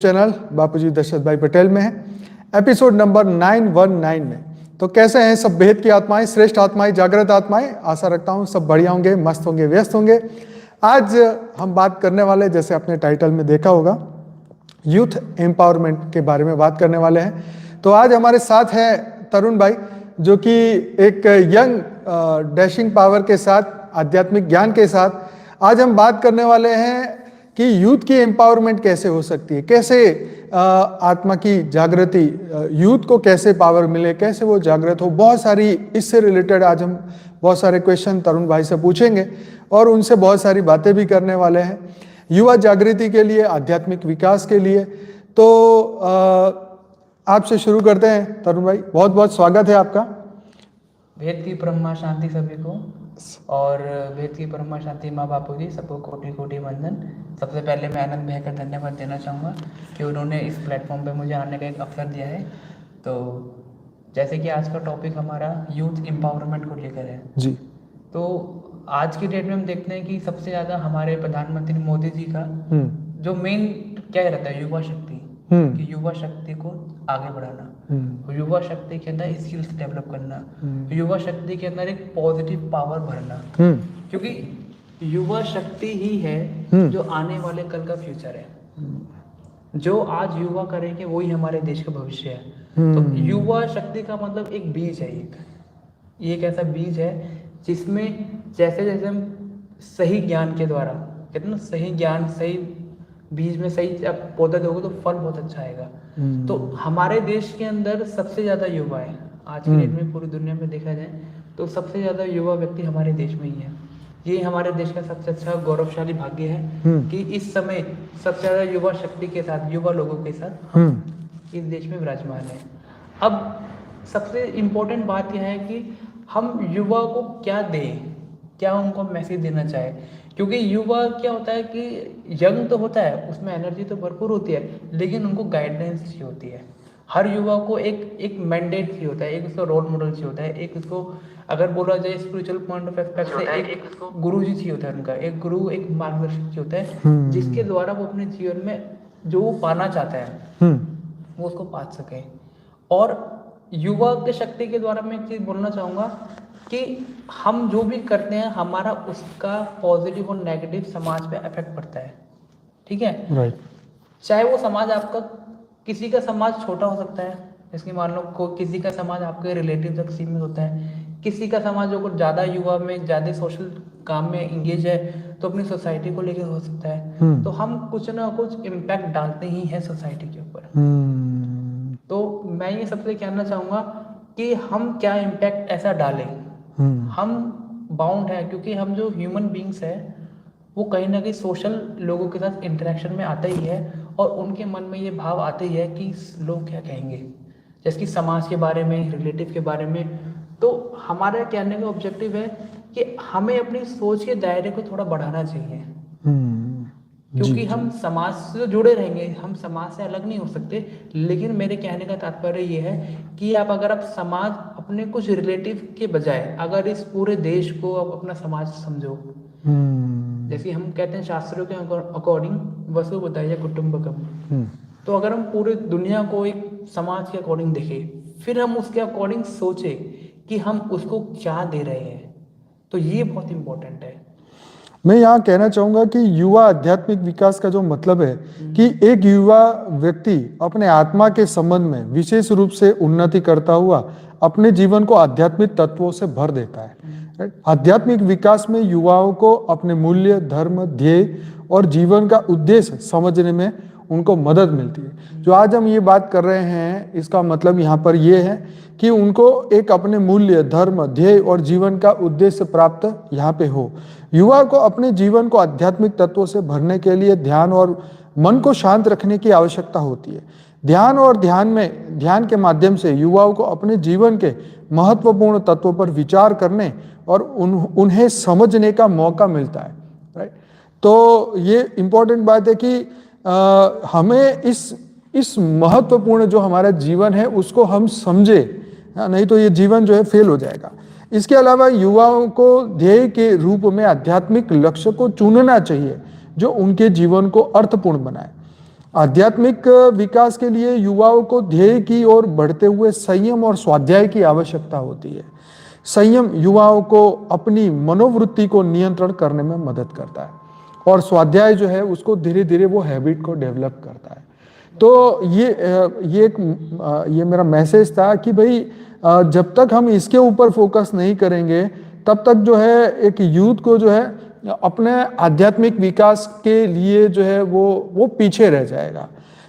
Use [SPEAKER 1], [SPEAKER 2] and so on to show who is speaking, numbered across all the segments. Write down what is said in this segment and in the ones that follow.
[SPEAKER 1] Channel बापूजी दशरथ भाई पटेल में है, एपिसोड नंबर 919 में। तो कैसे हैं सब भेद की आत्माएं, श्रेष्ठ आत्माएं, जागृत आत्माएं? आशा रखता हूं सब बढ़िया होंगे, मस्त होंगे, व्यस्त होंगे। आज हम बात करने वाले, जैसे आपने टाइटल में देखा होगा, यूथ एम्पावरमेंट के बारे में बात करने वाले हैं। तो आज हमारे साथ है तरुण भाई, जो कि एक यंग डैशिंग पावर के साथ, आध्यात्मिक ज्ञान के साथ आज हम बात करने वाले हैं कि यूथ की एम्पावरमेंट कैसे हो सकती है, कैसे आत्मा की जागृति, यूथ को कैसे पावर मिले, कैसे वो जागृत हो। बहुत सारी इससे रिलेटेड आज हम बहुत सारे क्वेश्चन तरुण भाई से पूछेंगे और उनसे बहुत सारी बातें भी करने वाले हैं युवा जागृति के लिए, आध्यात्मिक विकास के लिए। तो आपसे शुरू करते हैं तरुण भाई, बहुत बहुत स्वागत है आपका।
[SPEAKER 2] भेद की ब्रह्मा शांति सभी को, और भेद की ब्रह्मा शांति माँ बापू जी सबको कोटि कोटि वंदन। सबसे पहले मैं आनंद भैया का धन्यवाद देना चाहूँगा कि उन्होंने इस प्लेटफॉर्म पे मुझे आने का एक अवसर दिया है। तो जैसे कि आज का टॉपिक हमारा यूथ एम्पावरमेंट को लेकर है
[SPEAKER 1] जी।
[SPEAKER 2] तो आज की डेट में हम देखते हैं कि सबसे ज़्यादा हमारे प्रधानमंत्री मोदी जी का जो मेन क्या रहता है, युवा शक्ति, कि युवा शक्ति को आगे बढ़ाना, युवा शक्ति के अंदर स्किल्स डेवलप करना, युवा शक्ति के अंदर एक पॉजिटिव पावर भरना, क्योंकि युवा शक्ति ही है जो आने वाले कल का फ्यूचर है। जो आज युवा करेंगे वही हमारे देश का भविष्य है। तो युवा शक्ति का मतलब एक बीज है, एक ऐसा बीज है जिसमें जैसे जैसे हम सही ज्ञान के द्वारा, कहते हैं ना, सही ज्ञान, सही बीज में सही पौधा दोगे तो फल बहुत अच्छा आएगा। तो हमारे देश के अंदर सबसे ज्यादा युवा है आज की डेट में, पूरी दुनिया में देखा जाए तो सबसे ज्यादा युवा व्यक्ति हमारे देश में ही है। ये हमारे देश का सबसे अच्छा गौरवशाली भाग्य है कि इस समय सबसे ज्यादा युवा शक्ति के साथ, युवा लोगों के साथ हम इस देश में विराजमान है। अब सबसे इम्पोर्टेंट बात यह है कि हम युवा को क्या दें, क्या उनको मैसेज देना चाहे, क्योंकि युवा क्या होता है कि यंग तो होता है, उसमें एनर्जी तो भरपूर होती है, लेकिन उनको गाइडेंस चाहिए होती है। हर युवा को एक मैंडेट चाहिए होता है, एक उसका रोल मॉडल चाहिए होता है, एक उसको अगर बोला जाए स्पिरिचुअल पॉइंट ऑफ एस्पेक्ट से एक उसको गुरु जी चाहिए होता है, उनका एक गुरु, एक मार्गदर्शक चाहिए होता है, जिसके द्वारा वो अपने जीवन में जो वो पाना चाहता है वो उसको पा सके। और युवा के शक्ति के द्वारा मैं एक चीज़ बोलना चाहूँगा कि हम जो भी करते हैं हमारा उसका पॉजिटिव और नेगेटिव समाज पे इफेक्ट पड़ता है, ठीक है?
[SPEAKER 1] राइट।
[SPEAKER 2] चाहे वो समाज आपका, किसी का समाज छोटा हो सकता है, जैसे मान लो किसी का समाज आपके रिलेटिव तक सीमित होता है, किसी का समाज जो ज़्यादा युवा में ज़्यादा सोशल काम में इंगेज है तो अपनी सोसाइटी को लेकर हो सकता है। तो हम कुछ ना कुछ इम्पैक्ट डालते ही हैं सोसाइटी के ऊपर। तो मैं ये सबसे कहना चाहूँगा कि हम क्या इम्पैक्ट ऐसा डालें। हम बाउंड है, क्योंकि हम जो ह्यूमन बींग्स है वो कहीं ना कहीं सोशल लोगों के साथ इंटरेक्शन में आता ही है, और उनके मन में ये भाव आते ही है कि लोग क्या कहेंगे, जैसे कि समाज के बारे में, रिलेटिव के बारे में। तो हमारा कहने का ऑब्जेक्टिव है कि हमें अपनी सोच के दायरे को थोड़ा बढ़ाना चाहिए, क्योंकि हम समाज से जुड़े रहेंगे, हम समाज से अलग नहीं हो सकते। लेकिन मेरे कहने का तात्पर्य ये है कि अगर आप समाज, अपने कुछ रिलेटिव के बजाय अगर इस पूरे देश को आप अपना समाज समझो, जैसे हम कहते हैं शास्त्रों के अकॉर्डिंग वसुधैव कुटुंबकम, तो अगर हम पूरे दुनिया को एक समाज के अकॉर्डिंग देखें, फिर हम उसके अकॉर्डिंग सोचे कि हम उसको क्या दे रहे हैं, तो ये बहुत इम्पोर्टेंट है।
[SPEAKER 1] मैं यहाँ कहना चाहूंगा कि युवा आध्यात्मिक विकास का जो मतलब है कि एक युवा व्यक्ति अपने आत्मा के संबंध में विशेष रूप से उन्नति करता हुआ अपने जीवन को आध्यात्मिक तत्वों से भर देता है। आध्यात्मिक विकास में युवाओं को अपने मूल्य, धर्म, ध्येय और जीवन का उद्देश्य समझने में उनको मदद मिलती है। जो आज हम ये बात कर रहे हैं, इसका मतलब यहाँ पर ये है कि उनको एक अपने मूल्य, धर्म, ध्येय और जीवन का उद्देश्य प्राप्त यहाँ पे हो। युवा को अपने जीवन को आध्यात्मिक तत्वों से भरने के लिए ध्यान और मन को शांत रखने की आवश्यकता होती है। ध्यान के माध्यम से युवाओं को अपने जीवन के महत्वपूर्ण तत्वों पर विचार करने और उन्हें समझने का मौका मिलता है। राइट। तो ये इम्पोर्टेंट बात है कि हमें इस महत्वपूर्ण जो हमारा जीवन है उसको हम समझे, नहीं तो ये जीवन जो है फेल हो जाएगा। इसके अलावा युवाओं को ध्येय के रूप में आध्यात्मिक लक्ष्य को चुनना चाहिए जो उनके जीवन को अर्थपूर्ण बनाए। आध्यात्मिक विकास के लिए युवाओं को ध्येय की ओर बढ़ते हुए संयम और स्वाध्याय की आवश्यकता होती है। संयम युवाओं को अपनी मनोवृत्ति को नियंत्रण करने में मदद करता है और स्वाध्याय जो है उसको धीरे धीरे वो हैबिट को डेवलप करता है। तो ये मेरा मैसेज था कि भाई जब तक हम इसके ऊपर फोकस नहीं करेंगे तब तक जो है एक यूथ को जो है अपने आध्यात्मिक विकास के लिए जो है वो पीछे रह जाएगा।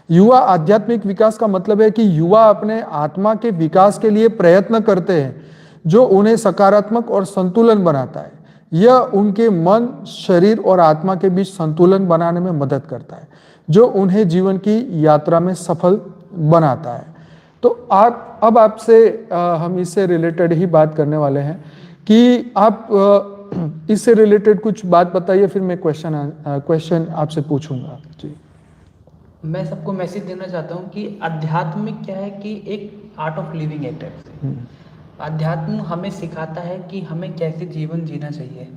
[SPEAKER 1] युवा आध्यात्मिक विकास का मतलब है कि युवा अपने आत्मा के विकास के लिए प्रयत्न करते हैं जो उन्हें सकारात्मक और संतुलन बनाता है। यह उनके मन, शरीर और आत्मा के बीच संतुलन बनाने में मदद करता है जो उन्हें जीवन की यात्रा में सफल बनाता है। तो अब आपसे हम इससे रिलेटेड ही बात करने वाले हैं कि आप इससे रिलेटेड कुछ बात बताइए, फिर मैं क्वेश्चन आपसे पूछूंगा। जी,
[SPEAKER 2] मैं सबको मैसेज देना चाहता हूँ कि अध्यात्मिक क्या है कि एक आर्ट ऑफ लिविंग है टाइप से। अध्यात्म हमें सिखाता है कि हमें कैसे जीवन जीना चाहिए,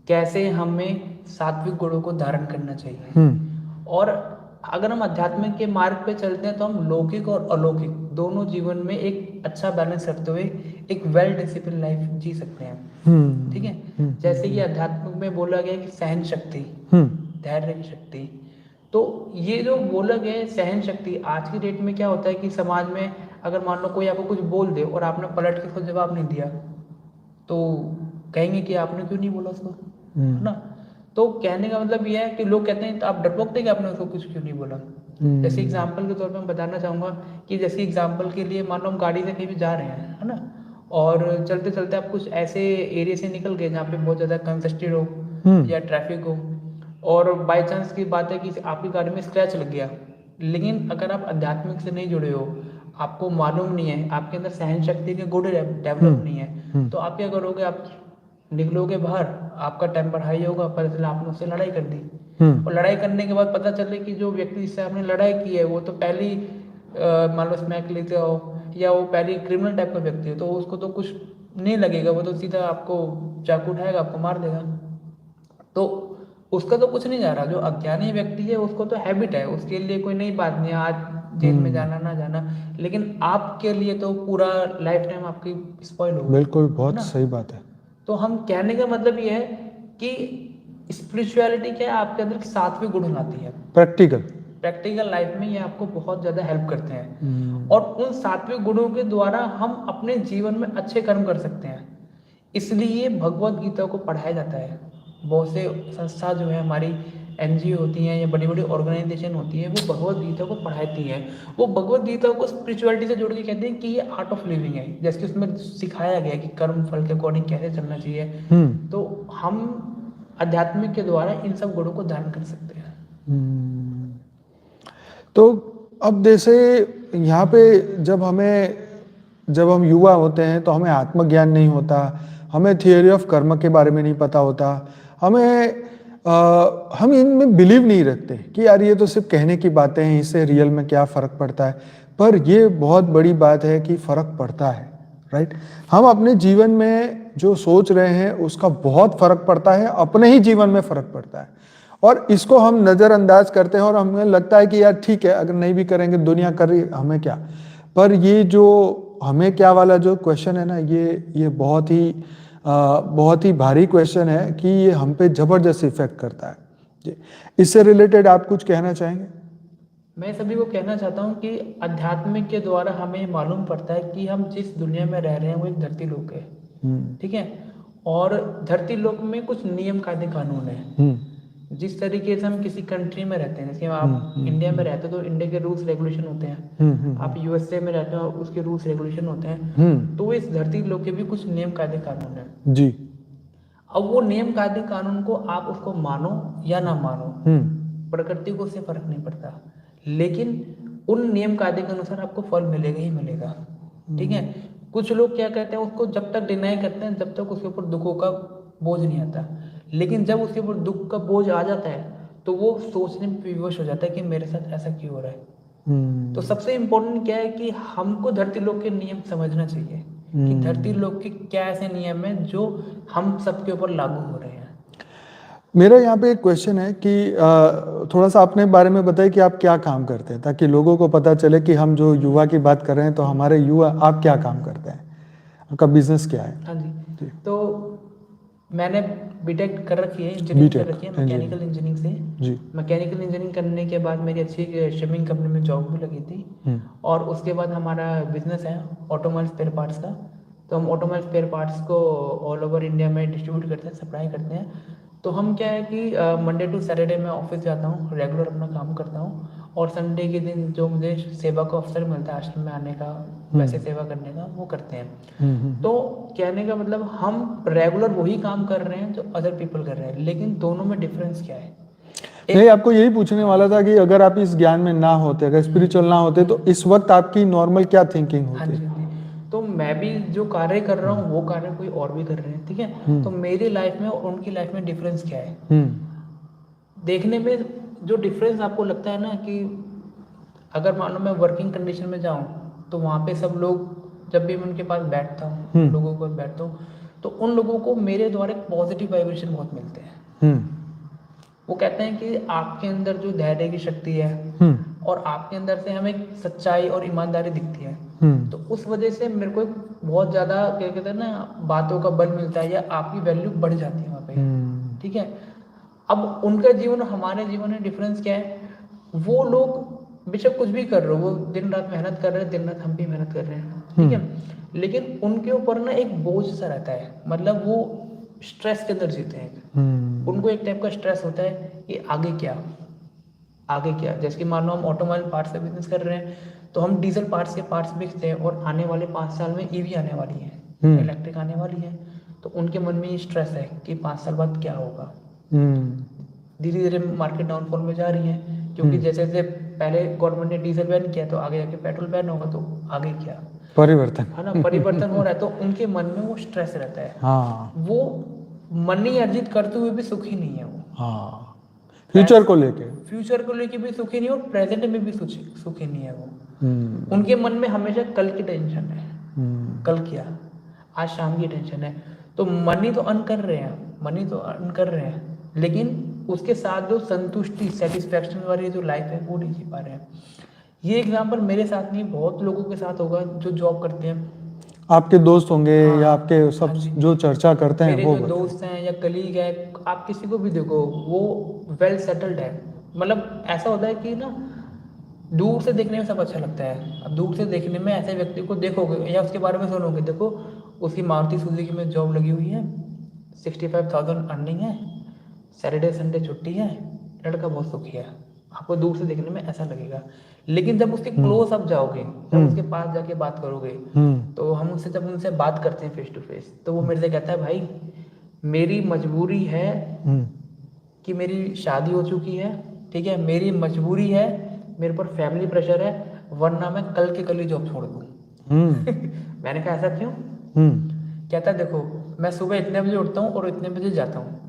[SPEAKER 2] कैसे हमें सात्विक गुणों को धारण करना चाहिए। और अगर हम आध्यात्मिक के मार्ग पे चलते हैं तो हम लौकिक और अलौकिक दोनों जीवन में एक अच्छा बैलेंस रखते हुए एक वेल डिसिप्लिन लाइफ जी सकते हैं। ठीक है, जैसे कि अध्यात्म में बोला गया कि सहन शक्ति, धैर्य की शक्ति। तो ये जो बोला गया है सहन शक्ति, आज की डेट में क्या होता है कि समाज में अगर मान लो कोई आपको कुछ बोल दे और आपने पलट के उसको जवाब नहीं दिया तो कहेंगे कि आपने क्यों नहीं बोला उसको, है ना। तो कहने का मतलब ये है कि लोग कहते हैं तो आप डरपोक थे कि आपने उसको कुछ क्यों नहीं बोला। जैसे एग्जाम्पल के तौर पे मैं बताना चाहूँगा कि जैसे एग्जाम्पल के लिए मान लो हम गाड़ी से कहीं भी जा रहे हैं, है ना, और चलते चलते आप कुछ ऐसे एरिया से निकल गए जहाँ पे बहुत ज़्यादा कंजस्टेड हो या ट्रैफिक हो, और बाई चांस की बात है कि आपकी गाड़ी में स्क्रैच लग गया, लेकिन अगर आप आध्यात्मिक से नहीं जुड़े हो, आपको मालूम नहीं है, आपके अंदर सहन शक्ति के गुण डेवलप नहीं है, तो आप क्या करोगे, आप निकलोगे बाहर, आपका टेम्पर हाई होगा, पता चला आपने उससे लड़ाई कर दी, और लड़ाई करने के बाद पता चले कि जो व्यक्ति जिससे आपने लड़ाई की है वो तो पहले ही मान लो स्मैक लेते हो या वो पहले क्रिमिनल टाइप का व्यक्ति है, तो उसको तो कुछ नहीं लगेगा, वो तो सीधा आपको चाकू उठाएगा, आपको मार देगा। तो उसका तो कुछ नहीं जा रहा। जो अज्ञानी व्यक्ति है उसको तो हैबिट है, उसके लिए कोई नई बात नहीं है आज जेल में जाना ना जाना, लेकिन आपके लिए तो पूरा लाइफ टाइम आपकी स्पॉइल होगी।
[SPEAKER 1] बिल्कुल, बहुत सही बात है।
[SPEAKER 2] तो हम कहने का मतलब ये है कि स्पिरिचुअलिटी क्या है, आपके अंदर सात्विक गुण लाती है। प्रैक्टिकल लाइफ में ये आपको बहुत ज़्यादा हेल्प करते हैं, और उन सात्विक गुणों के द्वारा हम अपने जीवन में अच्छे कर्म कर सकते हैं। इसलिए भगवत गीता को पढ़ाया जाता है। बहुत से संस्था जो है हमारी एनजीओ होती हैं या बड़ी बड़ी ऑर्गेनाइजेशन होती है, वो भगवत गीता को पढ़ाती हैं। वो भगवत गीता को स्पिरिचुअलिटी से जोड़ के कहते हैं कि ये आर्ट ऑफ लिविंग है, जैसे उसमें सिखाया गया कि कर्म फल के अकॉर्डिंग कैसे चलना चाहिए। तो हम आध्यात्मिक के द्वारा इन सब गुणों को धारण कर सकते हैं।
[SPEAKER 1] तो अब जैसे यहाँ पे जब हम युवा होते हैं तो हमें आत्मज्ञान नहीं होता, हमें थियोरी ऑफ कर्म के बारे में नहीं पता होता, हम इनमें बिलीव नहीं रखते कि यार ये तो सिर्फ कहने की बातें हैं, इससे रियल में क्या फ़र्क पड़ता है। पर ये बहुत बड़ी बात है कि फ़र्क पड़ता है, राइट। हम अपने जीवन में जो सोच रहे हैं उसका बहुत फ़र्क पड़ता है, अपने ही जीवन में फ़र्क पड़ता है, और इसको हम नज़रअंदाज करते हैं और हमें लगता है कि यार ठीक है, अगर नहीं भी करेंगे दुनिया कर रही, हमें क्या। पर ये जो हमें क्या वाला जो क्वेश्चन है ना, ये बहुत ही भारी क्वेश्चन है कि ये हम पे जबरदस्त इफेक्ट करता है जी। इससे रिलेटेड आप कुछ कहना चाहेंगे?
[SPEAKER 2] मैं सभी को कहना चाहता हूँ कि आध्यात्मिक के द्वारा हमें मालूम पड़ता है कि हम जिस दुनिया में रह रहे हैं वो एक धरती लोक है, ठीक है, और धरती लोक में कुछ नियम कायदे कानून है। जिस तरीके से हम किसी कंट्री में रहते हैं, जैसे आप इंडिया में रहते हो तो इंडिया के रूल्स रेगुलेशन होते हैं, आप यूएसए में रहते हो उसके रूल्स रेगुलेशन होते हैं, तो इस धरती लोक के भी कुछ नियम कायदे कानून है
[SPEAKER 1] जी।
[SPEAKER 2] अब वो नियम कायदे कानून को आप उसको मानो या ना मानो, प्रकृति को उससे फर्क नहीं पड़ता, लेकिन उन नियम कायदे के अनुसार आपको फल मिलेगा ही मिलेगा, ठीक है। कुछ लोग क्या कहते हैं, उसको जब तक डिनाई करते हैं जब तक उसके ऊपर दुखों का बोझ नहीं आता, लेकिन जब उसके ऊपर दुख का बोझ आ जाता है तो वो सोचने में विवश हो जाता है कि मेरे साथ ऐसा क्यों हो रहा है। तो सबसे इम्पोर्टेंट क्या है कि हमको धरती लोक के नियम समझना चाहिए कि धरती लोक के क्या ऐसे नियम हैं जो हम सबके ऊपर लागू हो रहे हैं।
[SPEAKER 1] मेरा यहाँ पे एक क्वेश्चन है कि थोड़ा सा अपने बारे में बताइए कि आप क्या काम करते हैं, ताकि लोगों को पता चले कि हम जो युवा की बात कर रहे हैं तो हमारे युवा, आप क्या काम करते हैं, आपका बिजनेस क्या है?
[SPEAKER 2] हाँ जी।
[SPEAKER 1] जी।
[SPEAKER 2] तो मैंने बीटेक कर रखी है, इंजीनियरिंग कर
[SPEAKER 1] बीटेक
[SPEAKER 2] रखी है मैकेनिकल इंजीनियरिंग से।
[SPEAKER 1] जी।
[SPEAKER 2] मैकेनिकल इंजीनियरिंग करने के बाद मेरी अच्छी शिपिंग कंपनी में जॉब भी लगी थी। और उसके बाद हमारा बिजनेस है ऑटोमोबाइल स्पेयर पार्ट्स का। तो हम ऑटोमोबाइल स्पेयर पार्ट्स को ऑल ओवर इंडिया में डिस्ट्रीब्यूट करते हैं, सप्लाई करते हैं। तो हम क्या है कि मंडे टू सैटरडे मैं ऑफिस जाता हूँ, रेगुलर अपना काम करता हूँ। और संडे के दिन जो मुझे सेवा का अवसर मिलता है आश्रम में आने का, वैसे सेवा करने का, वो करते हैं। तो कहने का मतलब हम रेगुलर वही काम कर रहे हैं जो अदर पीपल कर रहे हैं, लेकिन दोनों में डिफरेंस क्या है?
[SPEAKER 1] नहीं, आपको यही पूछने वाला था कि अगर आप इस ज्ञान में ना होते, अगर स्पिरिचुअल ना होते, तो इस वक्त आपकी नॉर्मल क्या थिंकिंग
[SPEAKER 2] हाँ
[SPEAKER 1] होती?
[SPEAKER 2] जी, हाँ जी। तो मैं भी जो कार्य कर रहा हूँ वो कार्य कोई और भी कर रहे हैं, ठीक है। तो मेरी लाइफ में और उनकी लाइफ में डिफरेंस क्या है? देखने में जो डिफरेंस आपको लगता है ना कि अगर मान लो मैं वर्किंग कंडीशन में जाऊँ तो वहाँ पे सब लोग, जब भी मैं उनके पास बैठता हूँ, लोगों के पास बैठता हूँ, तो उन लोगों को मेरे द्वारा पॉजिटिव वाइब्रेशन बहुत मिलते हैं। वो कहते हैं कि आपके अंदर जो धैर्य की शक्ति है और आपके अंदर से हमें सच्चाई और ईमानदारी दिखती है, तो उस वजह से मेरे को बहुत ज़्यादा क्या कहते हैं ना, बातों का बल मिलता है या आपकी वैल्यू बढ़ जाती है वहाँ पे, ठीक है। अब उनका जीवन और हमारे जीवन में डिफरेंस क्या है? वो लोग बेशक कुछ भी कर रहे हो, वो दिन रात मेहनत कर रहे हैं, दिन रात हम भी मेहनत कर रहे हैं, ठीक है। लेकिन उनके ऊपर ना एक बोझ सा रहता है, मतलब वो स्ट्रेस के अंदर जीते हैं। उनको एक टाइप का स्ट्रेस होता है कि आगे क्या, आगे क्या। जैसे कि मान लो हम ऑटोमोबाइल पार्ट्स का बिजनेस कर रहे हैं, तो हम डीजल पार्ट्स के पार्ट्स बेचते हैं और आने वाले 5 साल में ईवी आने वाली है, इलेक्ट्रिक आने वाली है। तो उनके मन में ये स्ट्रेस है कि 5 साल बाद क्या होगा। धीरे धीरे मार्केट डाउनफॉल में जा रही है, क्योंकि जैसे जैसे पहले गवर्नमेंट ने डीजल बैन किया, तो आगे जाके पेट्रोल बैन होगा, तो आगे क्या,
[SPEAKER 1] परिवर्तन
[SPEAKER 2] है ना, परिवर्तन हो रहा है। तो उनके मन में वो स्ट्रेस रहता है।
[SPEAKER 1] हाँ,
[SPEAKER 2] वो मनी अर्जित करते हुए भी सुखी नहीं है वो।
[SPEAKER 1] हाँ, फ्यूचर को लेके,
[SPEAKER 2] फ्यूचर को लेके भी सुखी नहीं है और प्रेजेंट में भी सुखी नहीं है वो। उनके मन में हमेशा कल की टेंशन है, कल क्या, आज शाम की टेंशन है। तो मनी तो अर्न कर रहे हैं, मनी तो अर्न कर रहे हैं, लेकिन उसके साथ जो संतुष्टि, सेटिस्फैक्शन वाली जो लाइफ है वो नहीं जी पा रहे हैं। ये एग्जाम्पल मेरे साथ नहीं, बहुत लोगों के साथ होगा जो जॉब करते हैं।
[SPEAKER 1] आपके दोस्त होंगे
[SPEAKER 2] हाँ,
[SPEAKER 1] या आपके सब
[SPEAKER 2] हाँ जी।
[SPEAKER 1] जो चर्चा करते हैं
[SPEAKER 2] मेरे
[SPEAKER 1] वो
[SPEAKER 2] जो
[SPEAKER 1] बताएं।
[SPEAKER 2] दोस्त हैं या कलीग है, आप किसी को भी देखो, वो वेल सेटल्ड है। मतलब ऐसा होता है कि ना, दूर से देखने में सब अच्छा लगता है। अब दूर से देखने में ऐसे व्यक्ति को देखोगे या उसके बारे में सुनोगे, देखो उसकी मारुति सुजुकी में जॉब लगी हुई है, 65,000 अर्निंग है, सैटरडे संडे छुट्टी है, लड़का बहुत सुखी है। आपको दूर से देखने में ऐसा लगेगा, लेकिन जब उसके क्लोज अप जाओगे, जब उसके पास जाके बात करोगे, तो हम उससे जब उनसे बात करते हैं फेस टू फेस, तो वो मेरे से कहता है, भाई मेरी मजबूरी है कि मेरी शादी हो चुकी है, ठीक है, मेरी मजबूरी है, मेरे पर फैमिली प्रेशर है, वरना मैं कल के कल ही जॉब छोड़ दूँ। मैंने कहा ऐसा क्यों? कहता है देखो, मैं सुबह इतने बजे उठता हूँ और इतने बजे जाता हूँ।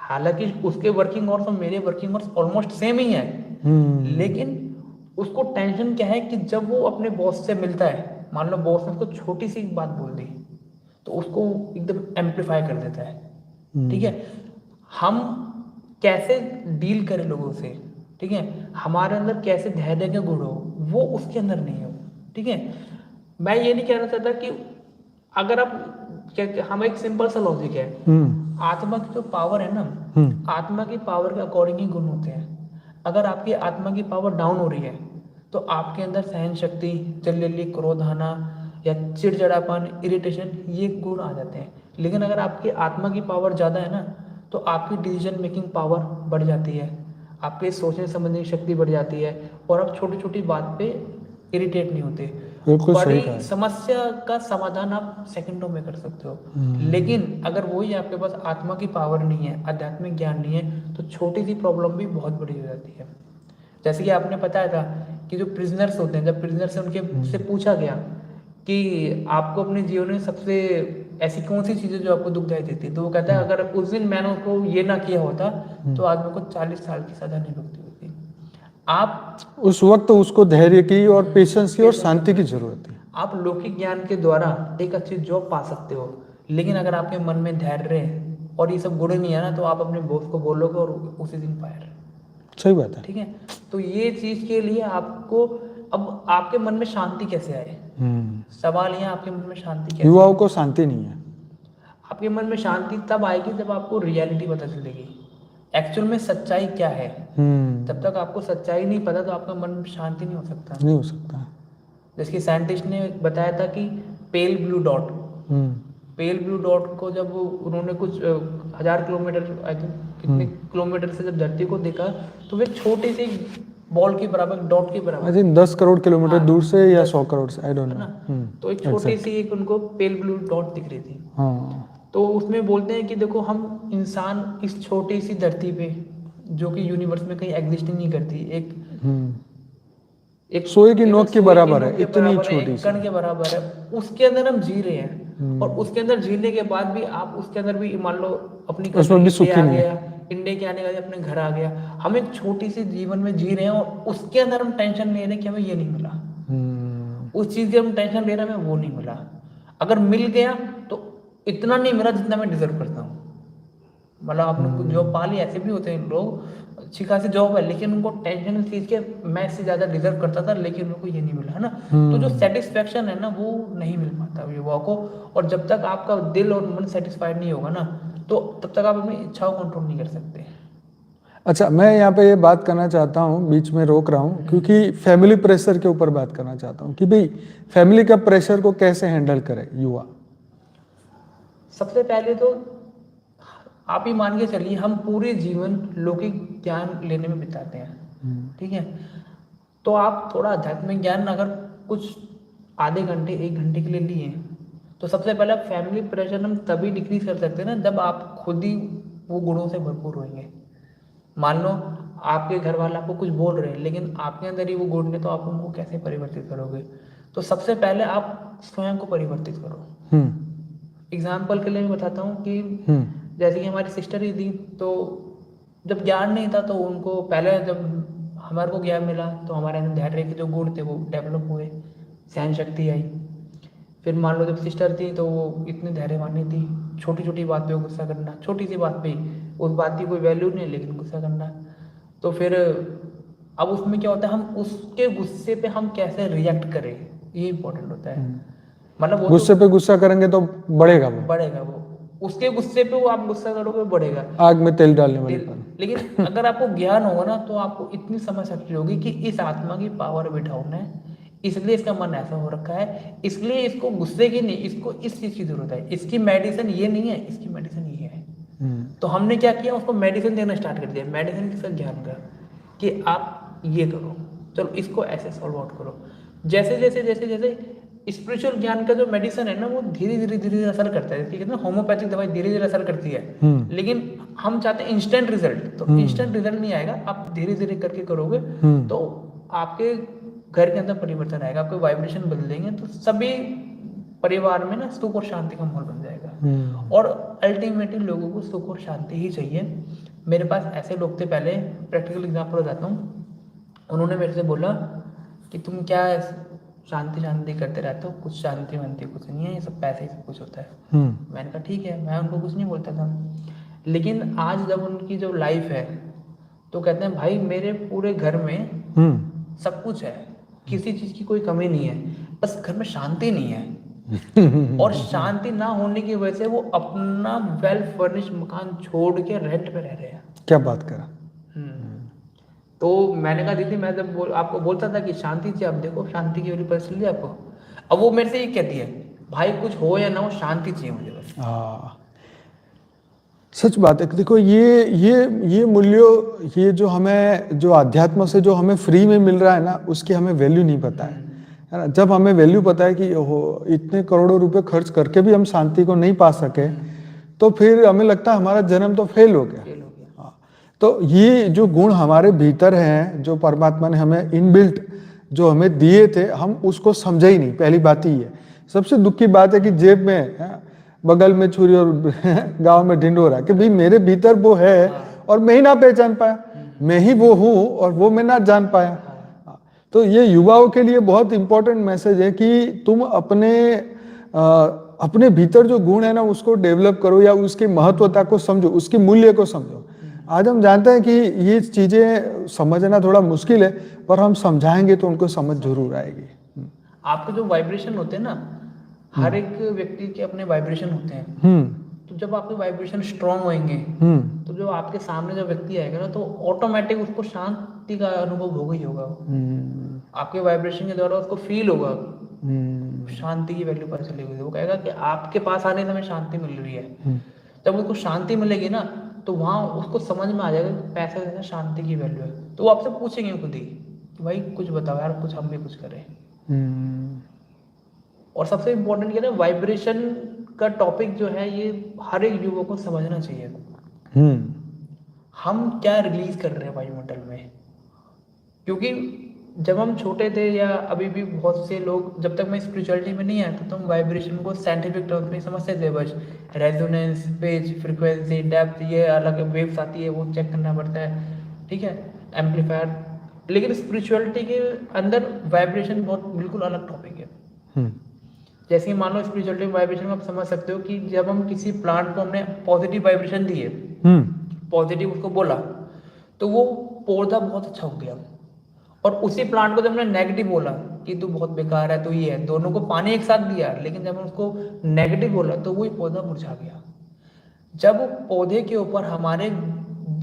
[SPEAKER 2] हालांकि उसके वर्किंग आवर्स और मेरे वर्किंग आवर्स ऑलमोस्ट सेम ही है, लेकिन उसको टेंशन क्या है कि जब वो अपने बॉस से मिलता है, मान लो बॉस ने उसको छोटी सी बात बोल दी, तो उसको एकदम एम्पलीफाई कर देता है, ठीक है। हम कैसे डील करें लोगों से, ठीक है, हमारे अंदर कैसे धैर्य के गुण हो, वो उसके अंदर नहीं हो, ठीक है। मैं ये नहीं कहना चाहता कि अगर आप हम एक सिंपल सा लॉजिक है, आत्मा की जो पावर है ना, आत्मा की पावर के अकॉर्डिंग ही गुण होते हैं। अगर आपकी आत्मा की पावर डाउन हो रही है, तो आपके अंदर सहन शक्ति, जल्दी क्रोध आना या चिड़चिड़ापन, इरिटेशन, ये गुण आ जाते हैं। लेकिन अगर आपकी आत्मा की पावर ज़्यादा है ना, तो आपकी डिसीजन मेकिंग पावर बढ़ जाती है, आपके सोचने समझने की शक्ति बढ़ जाती है, और आप छोटी छोटी बात पे इरिटेट नहीं होते।
[SPEAKER 1] बिल्कुल सही कहा
[SPEAKER 2] बड़ी
[SPEAKER 1] है।
[SPEAKER 2] समस्या का समाधान आप सेकंडों में कर सकते हो। लेकिन अगर वही आपके पास आत्मा की पावर नहीं है, आध्यात्मिक ज्ञान नहीं है, तो छोटी सी प्रॉब्लम भी बहुत बड़ी हो जाती है। जैसे कि आपने बताया था कि जो प्रिजनर्स होते हैं, जब प्रिजनर से उनके से पूछा गया कि आपको अपने जीवन में सबसे ऐसी कौन सी चीज़ें जो आपको दुखदाई देती है, तो वो कहता है अगर उस दिन मैंने उसको ये ना किया होता तो आज मेरे को 40 साल की सजा नहीं भुगती होती। आप
[SPEAKER 1] उस वक्त उसको धैर्य की और पेशेंस की और शांति की जरूरत थी।
[SPEAKER 2] आप लौकिक ज्ञान के द्वारा एक अच्छी जॉब पा सकते हो, लेकिन अगर आपके मन में धैर्य और ये सब गुण नहीं है ना, तो आप अपने बॉस को बोलोगे और उसी दिन फायर।
[SPEAKER 1] सही बात है।
[SPEAKER 2] ठीक है, तो ये चीज के लिए आपको, अब आपके मन में शांति कैसे आए, सवाल ये आपके मन में शांति कैसे?
[SPEAKER 1] युवाओं को शांति नहीं है।
[SPEAKER 2] आपके मन में शांति तब आएगी जब आपको रियलिटी पता चलेगी, एक्चुअल में सच्चाई क्या है। जब तक आपको सच्चाई नहीं पता तो आपका मन में शांति नहीं हो सकता।
[SPEAKER 1] नहीं हो सकता।
[SPEAKER 2] जैसे साइंटिस्ट ने बताया था कि pale blue dot, pale blue dot को जब उन्होंने कुछ 1000 किलोमीटर, आई थिंक कितने किलोमीटर से जब धरती को देखा, तो वे छोटी सी बॉल के बराबर, डॉट के बराबर,
[SPEAKER 1] आई थिंक 10 करोड़ किलोमीटर
[SPEAKER 2] हाँ,
[SPEAKER 1] दूर से या 100 करोड़ से, आई डोंट
[SPEAKER 2] है
[SPEAKER 1] नो।
[SPEAKER 2] ना, तो एक छोटी सी एक उनको पेल ब्लू डॉट दिख रही थी।
[SPEAKER 1] हाँ,
[SPEAKER 2] तो उसमें बोलते हैं कि देखो हम इंसान इस छोटी सी धरती पे, जो कि यूनिवर्स में कहीं एग्जिस्ट नहीं करती, एक
[SPEAKER 1] सोए की नोक के बराबर है,
[SPEAKER 2] नोक के
[SPEAKER 1] इतनी
[SPEAKER 2] बराबर है,
[SPEAKER 1] छोटी
[SPEAKER 2] एक
[SPEAKER 1] सी।
[SPEAKER 2] कण के बराबर है, उसके अंदर हम जी रहे हैं। और उसके अंदर जीने के बाद भी आप उसके अंदर भी मान लो अपनी
[SPEAKER 1] उसमें भी सुखी
[SPEAKER 2] इंडिया आ
[SPEAKER 1] नहीं है।
[SPEAKER 2] गया, इंडिया के आने के बाद अपने घर आ गया, हम एक छोटी सी जीवन में जी रहे हैं और उसके अंदर हम टेंशन ले रहे हैं कि हमें ये नहीं मिला, उस चीज की हम टेंशन ले रहे हैं हमें वो नहीं मिला। अगर मिल गया तो इतना नहीं मिला जितना मैं डिजर्व करता हूँ। मतलब आपने जॉब पा ली, ऐसे भी होते हैं लोग, अच्छी खासी जॉब है लेकिन उनको टेंशन इस चीज के मैं इससे ज्यादा डिजर्व करता था लेकिन उनको ये नहीं मिला, है ना। तो जो सेटिस्फेक्शन है ना वो नहीं मिल पाता युवा को, और जब तक आपका दिल और मन सेटिस्फाइड नहीं होगा ना तो तब तक आप अपनी इच्छाओं को कंट्रोल नहीं कर सकते।
[SPEAKER 1] अच्छा, मैं यहाँ पे ये बात करना चाहता हूँ, बीच में रोक रहा हूँ क्योंकि फैमिली प्रेशर के ऊपर बात करना चाहता हूँ कि भाई फैमिली का प्रेशर को कैसे हैंडल करे युवा।
[SPEAKER 2] सबसे पहले तो आप ही मान के चलिए हम पूरे जीवन लौकिक ज्ञान लेने में बिताते हैं, ठीक है, तो आप थोड़ा आध्यात्मिक ज्ञान अगर कुछ आधे घंटे 1 घंटे के लिए लिए तो सबसे पहले फैमिली प्रेशर हम तभी डिक्रीज कर सकते हैं ना जब आप खुद ही वो गुणों से भरपूर होंगे। मान लो आपके घर वाले आपको कुछ बोल रहे हैं लेकिन आपके अंदर ही वो गुण है, तो आप उनको कैसे परिवर्तित करोगे? तो सबसे पहले आप स्वयं को परिवर्तित करो। एग्जाम्पल के लिए मैं बताता हूँ कि जैसे कि हमारी सिस्टर ही थी, तो जब ज्ञान नहीं था तो उनको पहले जब हमारे को ज्ञान मिला तो हमारे अंदर धैर्य के जो गुण थे वो डेवलप हुए, सहन शक्ति आई। फिर मान लो जब सिस्टर थी तो वो इतनी धैर्यवानी थी, छोटी छोटी बात पे गुस्सा करना, छोटी सी बात पे उस बात की कोई वैल्यू नहीं लेकिन गुस्सा करना। तो फिर अब उसमें क्या होता है, हम उसके गुस्से पे हम कैसे रिएक्ट करें ये इंपॉर्टेंट होता है। मतलब वो
[SPEAKER 1] गुस्से पे गुस्सा करेंगे तो बढ़ेगा
[SPEAKER 2] वो उसके गुस्से पे वो आप गुस्सा करोगे बढ़ेगा,
[SPEAKER 1] आग में तेल डालने वाली बात।
[SPEAKER 2] लेकिन अगर आपको ज्ञान होगा ना तो आपको इतनी समझ सकती होगी कि इस आत्मा की पावर बिठाउन है, इसलिए इसका मन ऐसा हो रखा है, इसलिए इसको गुस्से की नहीं, इसको इस चीज की जरूरत है, इसकी मेडिसिन ये नहीं है, इसकी मेडिसिन ये है। तो हमने क्या किया, उसको मेडिसिन देना स्टार्ट कर दिया। मेडिसिन किसका? ज्ञान का, कि आप ये करो, चलो इसको ऐसे सॉल्व आउट करो। जैसे जैसे जैसे जैसे स्पिरिचुअल ज्ञान का जो मेडिसिन है ना वो धीरे धीरे असर करता है। ठीक है ना, होम्योपैथिक दवाई धीरे धीरे असर करती है, लेकिन हम चाहते हैं इंस्टेंट रिजल्ट, तो इंस्टेंट रिजल्ट नहीं आएगा, आप धीरे धीरे करके करोगे तो आपके घर के अंदर परिवर्तन आएगा, आपके वाइब्रेशन बदलेंगे तो सभी परिवार में ना सुख और शांति का माहौल बन जाएगा। और अल्टीमेटली लोगों को सुख और शांति ही चाहिए। मेरे पास ऐसे लोग थे, पहले प्रैक्टिकल एग्जाम्पल बताता हूँ। उन्होंने मेरे से बोला कि तुम क्या शांति शांति करते रहते हो, कुछ शांति वांति कुछ नहीं है, ये सब पैसे ही सब कुछ होता है। मैंने कहा ठीक है, मैं उनको कुछ नहीं बोलता था। लेकिन आज जब उनकी जो लाइफ है तो कहते हैं भाई मेरे पूरे घर में सब कुछ है, किसी चीज की कोई कमी नहीं है, बस घर में शांति नहीं है। और शांति ना होने की वजह से वो अपना वेल फर्निश्ड मकान छोड़ के रेंट पे रह रहे हैं।
[SPEAKER 1] क्या बात करा।
[SPEAKER 2] तो मैंने कहा दीदी मैं जब आपको बोलता था कि शांति चाहिए, आप देखो शांति की वाली परिस्थिति आपको। अब वो मेरे से ये कहती है भाई कुछ हो या ना हो शांति चाहिए मुझे बस।
[SPEAKER 1] सच बात है। देखो ये मूल्यों, ये जो हमें, जो अध्यात्म से जो हमें फ्री में मिल रहा है ना, उसकी हमें वैल्यू नहीं पता है ना। जब हमें वैल्यू पता है कि ओहो इतने करोड़ों रुपए खर्च करके भी हम शांति को नहीं पा सके, तो फिर हमें लगता है हमारा जन्म तो फेल हो गया। तो ये जो गुण हमारे भीतर हैं, जो परमात्मा ने हमें इनबिल्ट जो हमें दिए थे, हम उसको समझे ही नहीं। पहली बात ही है। सबसे दुख की बात है कि जेब में बगल में छुरी और गांव में ढिंडोरा, कि भाई मेरे भीतर वो है और मैं ही ना पहचान पाया, मैं ही वो हूं और वो मैं ना जान पाया। तो ये युवाओं के लिए बहुत इंपॉर्टेंट मैसेज है कि तुम अपने अपने भीतर जो गुण है ना उसको डेवलप करो या उसकी महत्वता को समझो, उसके मूल्य को समझो। आज हम जानते हैं कि ये चीजें समझना थोड़ा मुश्किल है, पर हम समझाएंगे तो उनको समझ जरूर आएगी।
[SPEAKER 2] आपके जो वाइब्रेशन होते हैं ना, हर एक व्यक्ति के अपने वाइब्रेशन होते हैं। तो जब आपके वाइब्रेशन स्ट्रांग होंगे तो जो आपके सामने जो व्यक्ति आएगा ना, तो ऑटोमेटिक उसको शांति का अनुभव होगा ही होगा। आपके वाइब्रेशन के द्वारा उसको फील होगा, शांति की वैल्यू पता चलेगी। वो कहेगा कि आपके पास आने से हमें शांति मिल रही है। जब उसको शांति मिलेगी ना, तो वहाँ उसको समझ में आ जाएगा कि पैसे देना शांति की वैल्यू है। तो वो आपसे पूछेंगे खुद ही कि भाई कुछ बताओ यार, कुछ हम भी कुछ करें। और सबसे इम्पोर्टेंट क्या है, वाइब्रेशन का टॉपिक जो है ये हर एक युवक को समझना चाहिए। हम क्या रिलीज कर रहे हैं वायुमंडल में, क्योंकि जब हम छोटे थे या अभी भी बहुत से लोग, जब तक मैं स्पिरिचुअलिटी में नहीं आया तो हम वाइब्रेशन को साइंटिफिक टर्म्स में समझते थे बस। रेजोनेंस, पिच, फ्रीक्वेंसी, डेप्थ, ये अलग वेव्स आती है वो चेक करना पड़ता है, ठीक है, एम्पलीफायर। लेकिन स्पिरिचुअलिटी के अंदर वाइब्रेशन बहुत बिल्कुल अलग टॉपिक है। जैसे कि मान लो स्पिरिचुअलिटी वाइब्रेशन में आप समझ सकते हो कि जब हम किसी प्लांट को हमने पॉजिटिव वाइब्रेशन दिए, पॉजिटिव उसको बोला, तो वो पौधा बहुत अच्छा हो गया। और उसी प्लांट को जब हमने नेगेटिव बोला कि तू बहुत बेकार है, तो ये है, दोनों को पानी एक साथ दिया, लेकिन जब हम उसको नेगेटिव बोला तो वही पौधा मुरझा गया। जब पौधे के ऊपर हमारे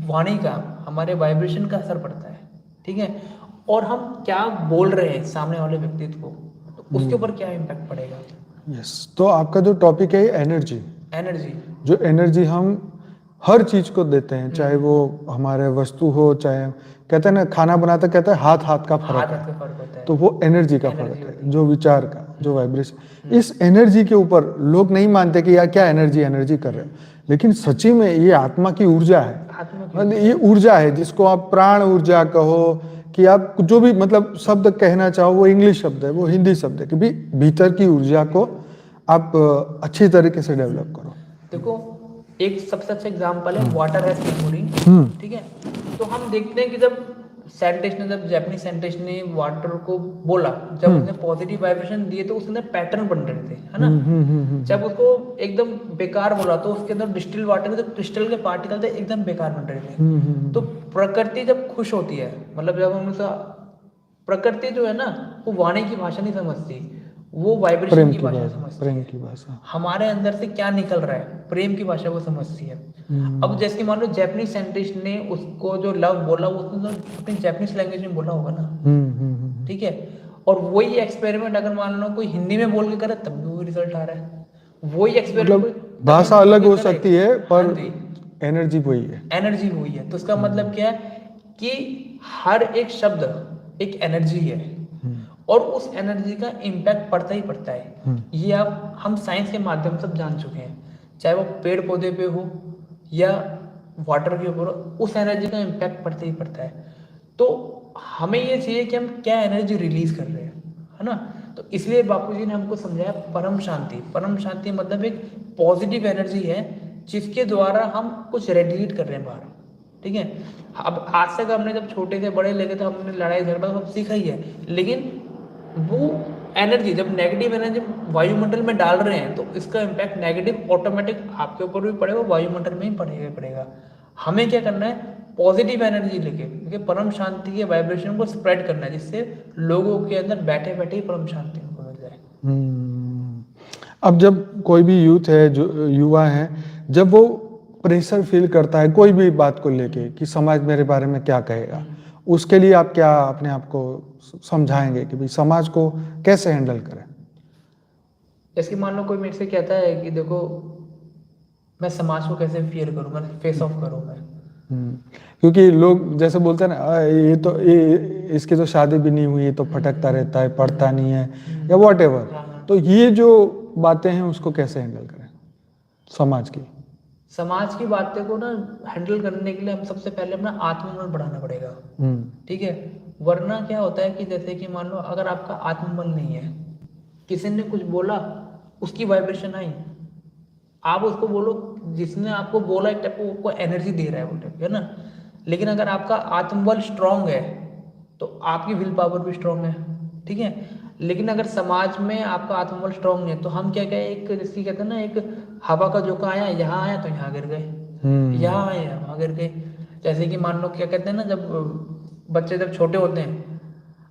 [SPEAKER 2] वाणी का, हमारे वाइब्रेशन का असर पड़ता है, ठीक है, और हम क्या बोल रहे हैं सामने वाले व्यक्तित्व को, तो उसके ऊपर क्या इम्पैक्ट पड़ेगा।
[SPEAKER 1] यस, तो आपका जो टॉपिक है एनर्जी,
[SPEAKER 2] एनर्जी,
[SPEAKER 1] जो एनर्जी हम हर चीज को देते हैं, चाहे वो हमारे वस्तु हो, चाहे कहते हैं ना खाना बनाते कहते हैं हाथ हाथ का फर्क है, तो वो एनर्जी का फर्क है, जो विचार का, जो वाइब्रेशन, इस एनर्जी के ऊपर लोग नहीं मानते कि यार क्या एनर्जी एनर्जी कर रहे हैं, लेकिन सच्ची में ये आत्मा की ऊर्जा है। मतलब ये ऊर्जा है जिसको आप प्राण ऊर्जा कहो, कि आप जो भी मतलब शब्द कहना चाहो, वो इंग्लिश शब्द है, वो हिंदी शब्द है, कि भी भीतर की ऊर्जा को आप अच्छी तरीके से डेवलप करो।
[SPEAKER 2] देखो एक सबसे अच्छा एग्जांपल है वाटर हैज मेमोरी, ठीक है। तो हम देखते हैं कि जब साइंटिस्ट ने, जब जापानीज साइंटिस्ट ने वाटर को बोला, जब उसने पॉजिटिव वाइब्रेशन दिए तो उसके अंदर पैटर्न बन रहे थे, है ना। जब उसको एकदम बेकार बोला तो उसके अंदर डिस्टिल वाटर के जो क्रिस्टल के पार्टिकल थे एकदम बेकार बन रहे थे। तो प्रकृति जब खुश होती है, मतलब जब हम उसका, प्रकृति जो है ना वो वाणी की भाषा नहीं समझती, वो वाइब्रेशन की भाषा समझती है।
[SPEAKER 1] प्रेम की भाषा,
[SPEAKER 2] हमारे अंदर से क्या निकल रहा है, प्रेम की भाषा वो समझती है। अब जैसे कि मान लो जापानीज साइंटिस्ट ने उसको जो लव बोला, वो उसने तो अपनी जापानीज लैंग्वेज में बोला होगा ना, ठीक है। और वही एक्सपेरिमेंट अगर मान लो कोई हिंदी में बोल के करे तब भी वही रिजल्ट आ रहा है। वही एक्सपेरिमेंट,
[SPEAKER 1] मतलब भाषा अलग हो सकती है पर एनर्जी वही है,
[SPEAKER 2] एनर्जी वही है। तो इसका मतलब क्या है कि हर एक शब्द एक एनर्जी है, और उस एनर्जी का इम्पैक्ट पड़ता ही पड़ता है। ये आप हम साइंस के माध्यम से जान चुके हैं, चाहे वो पेड़ पौधे पे हो या वाटर के ऊपर हो, उस एनर्जी का इम्पैक्ट पड़ता ही पड़ता है। तो हमें ये चाहिए कि हम क्या एनर्जी रिलीज कर रहे हैं, है ना। तो इसलिए बापूजी ने हमको समझाया परम शांति। परम शांति मतलब एक पॉजिटिव एनर्जी है जिसके द्वारा हम कुछ रेडिएट कर रहे हैं बाहर, ठीक है। अब आज तक हमने जब छोटे थे बड़े लगे तो हमने लड़ाई झगड़ा सब सीखा ही है, लेकिन वो एनर्जी जब नेगेटिव एनर्जी वायुमंडल में डाल रहे हैं तो इसका इम्पैक्ट नेगेटिव ऑटोमेटिक आपके ऊपर भी पड़ेगा, वायुमंडल में ही पड़ेगा। हमें क्या करना है, पॉजिटिव एनर्जी लेके परम शांति के वाइब्रेशन को स्प्रेड करना है, जिससे लोगों के अंदर बैठे बैठे ही परम शांति उनको मिल जाए।
[SPEAKER 1] अब जब कोई भी यूथ है, जो युवा है, जब वो प्रेशर फील करता है कोई भी बात को लेके कि समाज मेरे बारे में क्या कहेगा, उसके लिए आप क्या अपने आप को समझाएंगे कि भाई समाज को कैसे हैंडल करें।
[SPEAKER 2] जैसे मान लो कोई मेरे से कहता है कि देखो मैं समाज को कैसे फियर करूं, मैं फेस ऑफ करूं मैं,
[SPEAKER 1] क्योंकि लोग जैसे बोलते हैं ना, ये तो इसकी तो शादी भी नहीं हुई, तो फटकता रहता है, पढ़ता नहीं है, या वॉट एवर। तो ये जो बातें हैं उसको कैसे हैंडल करें
[SPEAKER 2] समाज की बातें को ना हैंडल करने के लिए हम सबसे पहले अपना आत्मबल बढ़ाना पड़ेगा, ठीक है। वरना क्या होता है कि जैसे कि मान लो अगर आपका आत्मबल नहीं है, किसी ने कुछ बोला, उसकी वाइब्रेशन आई, आप उसको बोलो, जिसने आपको बोला एक टाइप को एनर्जी दे रहा है वो टाइप, है ना। लेकिन अगर आपका आत्मबल स्ट्रांग है तो आपकी विल पावर भी स्ट्रांग है, ठीक है। लेकिन अगर समाज में आपका आत्मबल स्ट्रांग है तो हम क्या कहें, एक जैसे कहते हैं ना, एक हवा का झोंका आया, यहाँ आया तो यहाँ गिर गए, यहाँ आया वहाँ गिर गए। जैसे कि मान लो क्या कहते हैं ना, जब बच्चे जब छोटे होते हैं,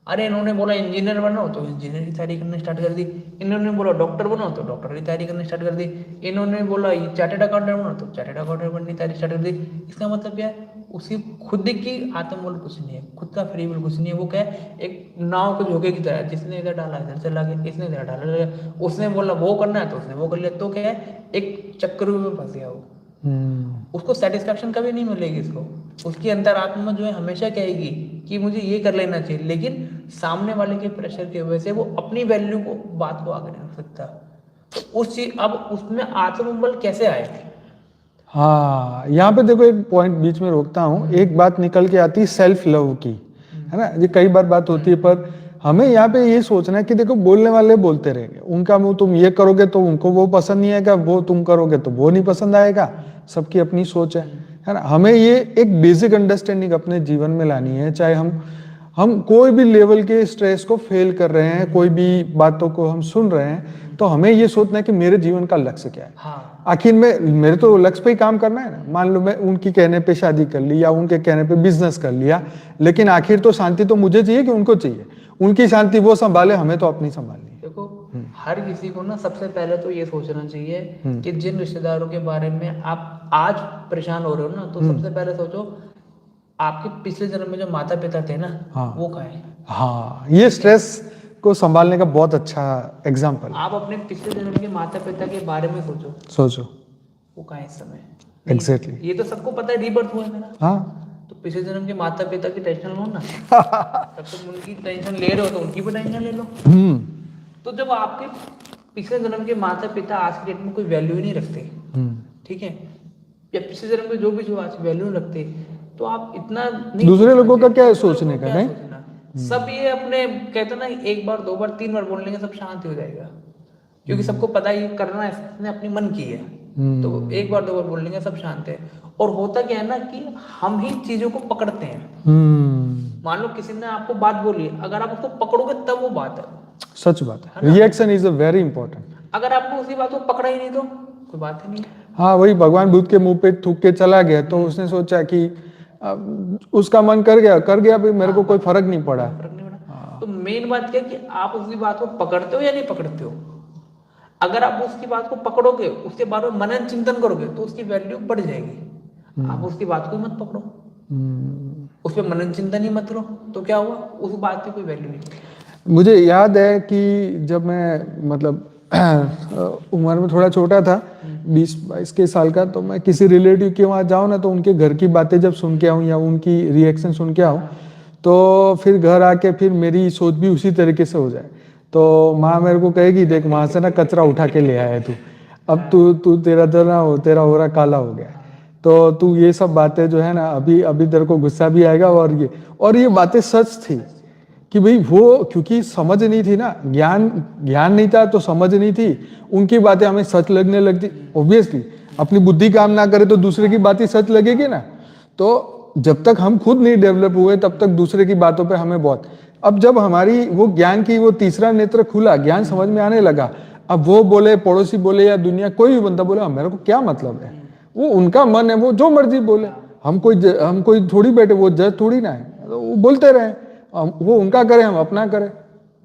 [SPEAKER 2] अरे इन्होंने बोला इंजीनियर बनो तो इंजीनियर की तैयारी करनी स्टार्ट कर दी, इन्होंने बोला डॉक्टर बनो तो डॉक्टर की तैयारी करनी स्टार्ट कर दी, इन्होंने बोला चार्टर्ड अकाउंटेंट बनो तो चार्टर्ड अकाउंटेंट बनने की तैयारी स्टार्ट कर दी। इसका मतलब क्या है, उसकी खुद की आत्मबल कुछ नहीं है, खुद का फ्री विल कुछ नहीं है। वो क्या है, एक नाव के झोंके की तरह, जिसने इधर डाला इधर चला गया, इसने इधर डाला गया, उसने बोला वो करना है तो उसने वो कर लिया, तो क्या है, एक चक्कर में फंस गया वो। उसको सेटिस्फेक्शन कभी नहीं मिलेगी, इसको उसकी अंतरात्मा जो है हमेशा कहेगी कि मुझे ये कर लेना चाहिए, लेकिन सामने वाले के प्रेशर की वजह से वो अपनी वैल्यू को, बात को आगे नहीं रख सकता। तो उस चीज, अब उसमें आत्मबल कैसे आए?
[SPEAKER 1] हाँ, यहाँ पे देखो एक पॉइंट बीच में रोकता हूँ। एक बात निकल के आती है सेल्फ लव की, है ना, ये कई बार बात होती है, पर हमें यहाँ पे ये सोचना है कि देखो बोलने वाले बोलते रहेंगे, उनका मुंह तुम ये करोगे तो उनको वो पसंद नहीं आएगा, वो तुम करोगे तो वो नहीं पसंद आएगा, सबकी अपनी सोच है ना। हमें ये एक बेसिक अंडरस्टैंडिंग अपने जीवन में लानी है, चाहे हम कोई भी लेवल के स्ट्रेस को फेल कर रहे हैं, कोई भी बातों को हम सुन रहे हैं, तो हमें ये सोचना है कि मेरे जीवन का लक्ष्य क्या है।
[SPEAKER 2] हाँ।
[SPEAKER 1] आखिर में मेरे तो लक्ष्य पे ही काम करना है ना। मान लो मैं उनकी कहने पे शादी कर ली या उनके कहने पे बिजनेस कर लिया, लेकिन आखिर तो शांति तो मुझे चाहिए कि उनको चाहिए। उनकी शांति वो संभाले, हमें तो अपनी संभालनी है।
[SPEAKER 2] देखो हर किसी को ना सबसे पहले तो ये सोचना चाहिए कि जिन रिश्तेदारों के बारे में आप आज परेशान हो रहे हो ना, तो सबसे पहले सोचो आपके पिछले जन्म में जो माता पिता थे ना, वो कहाँ है।
[SPEAKER 1] हाँ, ये स्ट्रेस को संभालने का बहुत अच्छा एग्जाम्पल।
[SPEAKER 2] आप अपने पिछले जन्म के माता पिता के बारे में
[SPEAKER 1] सोचो
[SPEAKER 2] वो कहाँ है इस समय।
[SPEAKER 1] एग्जैक्टली।
[SPEAKER 2] ये तो सबको पता है, रीबर्थ हुआ है मेरा।
[SPEAKER 1] हाँ,
[SPEAKER 2] तो पिछले जन्म के माता पिता की टेंशन लो ना। तब तुम उनकी टेंशन ले रहे हो तो उनकी भी टेंशन ले लो। तो जब आपके पिछले जन्म के माता पिता आज की डेट में कोई वैल्यू ही नहीं रखते, ठीक है, या पिछले जन्म में जो भी जो आज वैल्यू नहीं रखते, तो आप इतना नहीं,
[SPEAKER 1] दूसरे लोगों का क्या है सोचने का, नहीं
[SPEAKER 2] सब ये अपने कहते ना, एक बार दो बार तीन बार बोल लेंगे सब शांति हो जाएगा, क्योंकि सबको पता है ये करना है, इसने अपनी मन की है, तो एक बार दो बार बोल लेंगे सब शांत है। और होता क्या है ना कि हम ही चीजों को पकड़ते हैं। मान लो किसी ने आपको बात बोली, अगर आप उसको पकड़ोगे तब वो बात है, सच बात है।
[SPEAKER 1] Reaction is a very important.
[SPEAKER 2] अगर आपने उसी बात को पकड़ा ही नहीं तो कोई बात ही नहीं।
[SPEAKER 1] हाँ, वही भगवान बुद्ध के मुंह पे थूक के चला गया, तो उसने सोचा कि उसका मन कर गया भाई, मेरे को कोई फर्क नहीं पड़ा।
[SPEAKER 2] तो मेन बात क्या है कि आप उसकी बात को पकड़ते हो या नहीं पकड़ते हो। अगर आप उसकी बात को पकड़ोगे, उसके बारे में मनन चिंतन करोगे, तो उसकी वैल्यू बढ़ जाएगी। आप उसकी बात को मत पकड़ो, उस पर मनन चिंतन ही मत करो, तो क्या हुआ, उस बात की कोई वैल्यू नहीं।
[SPEAKER 1] मुझे याद है कि जब मैं मतलब उम्र में थोड़ा छोटा था, 20-22 साल का, तो मैं किसी रिलेटिव के वहाँ जाऊँ ना, तो उनके घर की बातें जब सुन के आऊँ या उनकी रिएक्शन सुन के आऊँ, तो फिर घर आके फिर मेरी सोच भी उसी तरीके से हो जाए। तो माँ मेरे को कहेगी, देख वहाँ से ना कचरा उठा के ले आया तू, अब तू तेरा हो रहा काला हो गया, तो तू ये सब बातें जो है ना, अभी तेरे को गुस्सा भी आएगा। और ये बातें सच थी कि भाई वो, क्योंकि समझ नहीं थी ना, ज्ञान नहीं था तो समझ नहीं थी, उनकी बातें हमें सच लगने लगती। ऑब्वियसली अपनी बुद्धि काम ना करे तो दूसरे की बातें सच लगेगी ना। तो जब तक हम खुद नहीं डेवलप हुए तब तक दूसरे की बातों पे हमें बहुत, अब जब हमारी वो ज्ञान की वो तीसरा नेत्र खुला, ज्ञान समझ में आने लगा, अब वो बोले, पड़ोसी बोले या दुनिया कोई भी बंदा बोले, मेरे को क्या मतलब है, वो उनका मन है, वो जो मर्जी बोले, हम कोई थोड़ी बैठे, वो जज थोड़ी ना है, तो वो बोलते रहे, वो उनका करें हम अपना करें।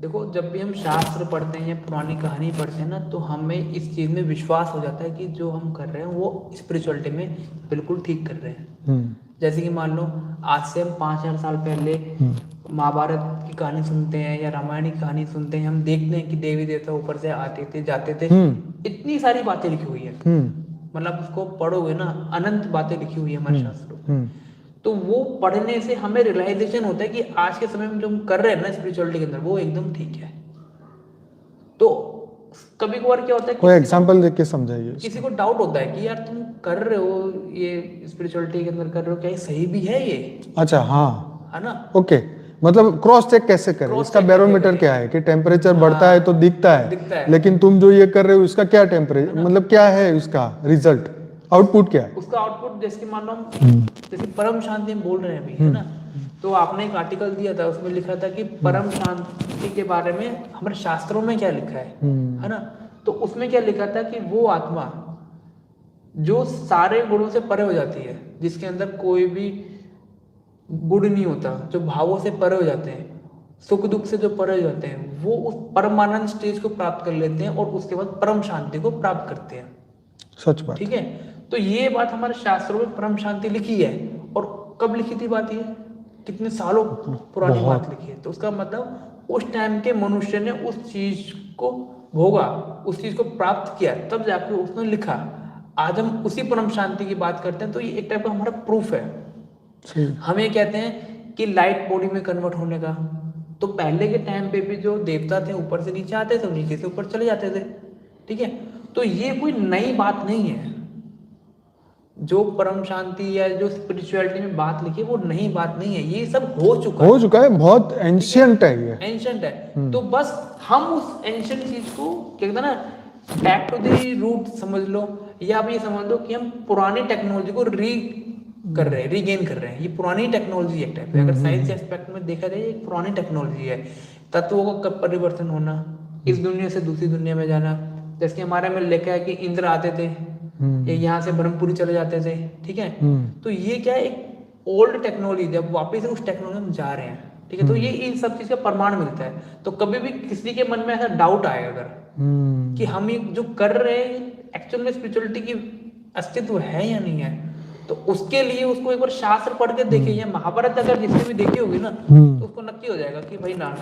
[SPEAKER 2] देखो जब भी हम शास्त्र पढ़ते हैं या पुरानी कहानी पढ़ते हैं ना, तो हमें इस चीज में विश्वास हो जाता है कि जो हम कर रहे हैं वो स्पिरिचुअलिटी में बिल्कुल ठीक कर रहे हैं। जैसे कि मान लो आज से हम 5000 साल पहले महाभारत की कहानी सुनते हैं या रामायण की कहानी सुनते हैं, हम देखते हैं कि देवी देवता ऊपर से आते थे जाते थे, इतनी सारी बातें लिखी हुई है, मतलब उसको पढ़ोगे ना, अनंत बातें लिखी हुई है हमारे शास्त्रों। तो वो पढ़ने से हमें रियलाइजेशन होता है कि आज के समय में जो हम कर रहे हैं ना स्पिरिचुअलिटी के अंदर, वो एकदम ठीक है। तो कभी कभार क्या होता है,
[SPEAKER 1] कोई एग्जांपल देख के समझाइए।
[SPEAKER 2] किसी को डाउट होता है कि यार तुम कर रहे हो ये स्पिरिचुअलिटी के अंदर कर रहे हो, क्या ये सही भी है ये? अच्छा, हाँ, है ना, ओके। मतलब क्रॉस चेक कैसे करें, इसका बैरोमीटर क्या है कि टेम्परेचर बढ़ता है तो दिखता है, लेकिन तुम जो ये कर रहे हो इसका क्या टेम्परेचर, मतलब क्या है उसका रिजल्ट, आउटपुट क्या है? उसका आउटपुट जैसे मान लो जैसे परम शांति हम बोल रहे हैं अभी, है ना, तो आपने एक आर्टिकल दिया था, उसमें लिखा था कि परम शांति के बारे में हमारे शास्त्रों में क्या लिखा है ना। तो उसमें क्या लिखा था कि वो आत्मा जो सारे गुणों से परे हो जाती है, जिसके अंदर कोई भी गुण नहीं होता, जो भावों से परे हो जाते हैं, सुख दुख से जो परे हो जाते हैं, वो उस परमानंद स्टेज को प्राप्त कर लेते हैं और उसके बाद परम शांति को प्राप्त करते हैं।
[SPEAKER 1] सच बात।
[SPEAKER 2] ठीक है, तो ये बात हमारे शास्त्रों में परम शांति लिखी है। और कब लिखी थी बात, ये कितने सालों पुरानी बात लिखी है। तो उसका मतलब उस टाइम के मनुष्य ने उस चीज को भोगा, उस चीज को प्राप्त किया, तब जाकर उसने लिखा। आज हम उसी परम शांति की बात करते हैं, तो ये एक टाइप का हमारा प्रूफ है। हम ये कहते हैं कि लाइट बॉडी में कन्वर्ट होने का, तो पहले के टाइम पे भी जो देवता थे ऊपर से नीचे आते थे, नीचे से ऊपर चले जाते थे। ठीक है, तो ये कोई नई बात नहीं है। जो परम शांति या जो स्पिरिचुअलिटी में बात लिखी है वो नई बात नहीं है, ये सब हो चुका है,
[SPEAKER 1] बहुत एंशियंट है, ये
[SPEAKER 2] एंशियंट है। तो बस हम उस एंशियंट चीज को क्या कहते हैं ना, बैक टू द रूट समझ लो, या आप ये समझ लो कि हम पुरानी टेक्नोलॉजी को रीगेन कर रहे हैं। ये पुरानी टेक्नोलॉजी एक टाइप है, अगर साइंस एस्पेक्ट में देखा जाए, एक पुरानी टेक्नोलॉजी है। तत्वों का कब परिवर्तन होना, इस दुनिया से दूसरी दुनिया में जाना, जैसे हमारे में लिखा है कि इंद्र आते थे, या यहाँ से ब्रह्मपुरी चले जाते थे। ठीक है, तो ये क्या है, एक ओल्ड टेक्नोलॉजी, जब वापस उस टेक्नोलॉजी में जा रहे हैं। ठीक है, तो ये इन सब चीज का प्रमाण मिलता है। तो कभी भी किसी के मन में ऐसा डाउट आएगा अगर कि हम ये जो कर रहे हैं एक्चुअल में स्पिरिचुअलिटी की अस्तित्व है या नहीं है, तो उसके लिए उसको एक बार शास्त्र पढ़ के देखिए, या महाभारत अगर जिसने भी देखी होगी ना, तो उसको नक्की हो जाएगा कि भाई ना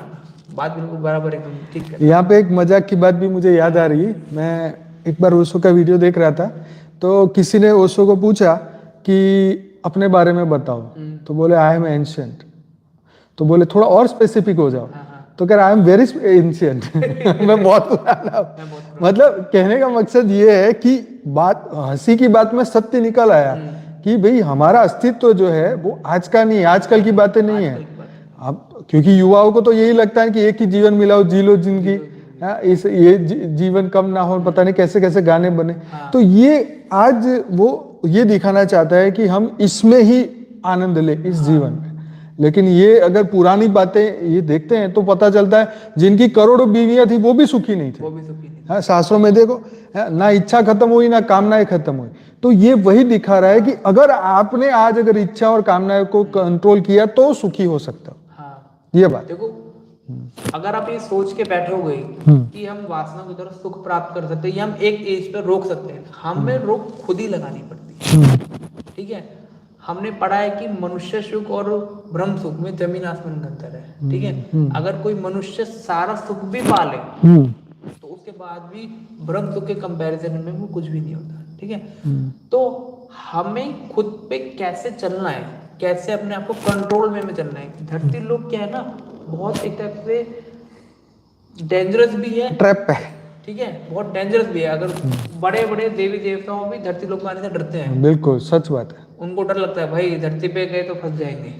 [SPEAKER 2] बात बिल्कुल बराबर एकदम ठीक है।
[SPEAKER 1] यहाँ पे एक मजाक की बात भी मुझे याद आ रही है। मैं एक बार ओशो का वीडियो देख रहा था, तो किसी ने ओशो को पूछा कि अपने बारे में बताओ, तो बोले आई एम एंशियंट। तो बोले थोड़ा और स्पेसिफिक हो जाओ, तो कह रहा आई एम वेरी एंशियंट। मैं बहुत पुराना। मतलब कहने का मकसद ये है कि बात, हंसी की बात में सत्य निकल आया कि भाई हमारा अस्तित्व जो है वो आज का नहीं, आजकल की बातें नहीं है। अब क्योंकि युवाओं को तो यही लगता है कि एक ही जीवन मिला हो, जी लो जिंदगी, इस ये जीवन कम ना हो, पता नहीं कैसे कैसे गाने बने। तो ये आज वो ये दिखाना चाहता है कि हम इसमें ही आनंद ले, इस जीवन में। लेकिन ये अगर पुरानी बातें ये देखते हैं तो पता चलता है जिनकी करोड़ों बीवियां थी वो भी सुखी नहीं थे। शास्त्रों में देखो, ना इच्छा खत्म हुई ना कामनाएं खत्म हुई। तो ये वही दिखा रहा है कि अगर आपने आज अगर इच्छा और कामनाएं को कंट्रोल किया तो सुखी हो सकता। ये बात
[SPEAKER 2] देखो, अगर आप ये सोच के बैठोगे कि हम वासना की तरफ सुख प्राप्त कर सकते हैं, या हम एक एज पर रोक सकते हैं, हमें रोक खुद ही लगानी पड़ती है। ठीक है, हमने पढ़ा है कि मनुष्य सुख और ब्रह्म सुख में जमीन आसमान का अंतर है। ठीक है, अगर कोई मनुष्य सारा सुख भी पाले तो उसके बाद भी ब्रह्म सुख के कंपैरिजन में वो कुछ भी नहीं होता। ठीक है, तो हमें खुद पे कैसे चलना है, कैसे अपने आप को कंट्रोल में चलना है। धरती लोग क्या है ना, बहुत एक टाइप से डेंजरस भी है,
[SPEAKER 1] ट्रैप है।
[SPEAKER 2] ठीक है, बहुत डेंजरस भी है। अगर बड़े बड़े देवी देवताओं भी धरती लोग आने से डरते हैं।
[SPEAKER 1] बिल्कुल सच बात है,
[SPEAKER 2] उनको डर लगता है भाई धरती पे गए तो फंस जाएंगे।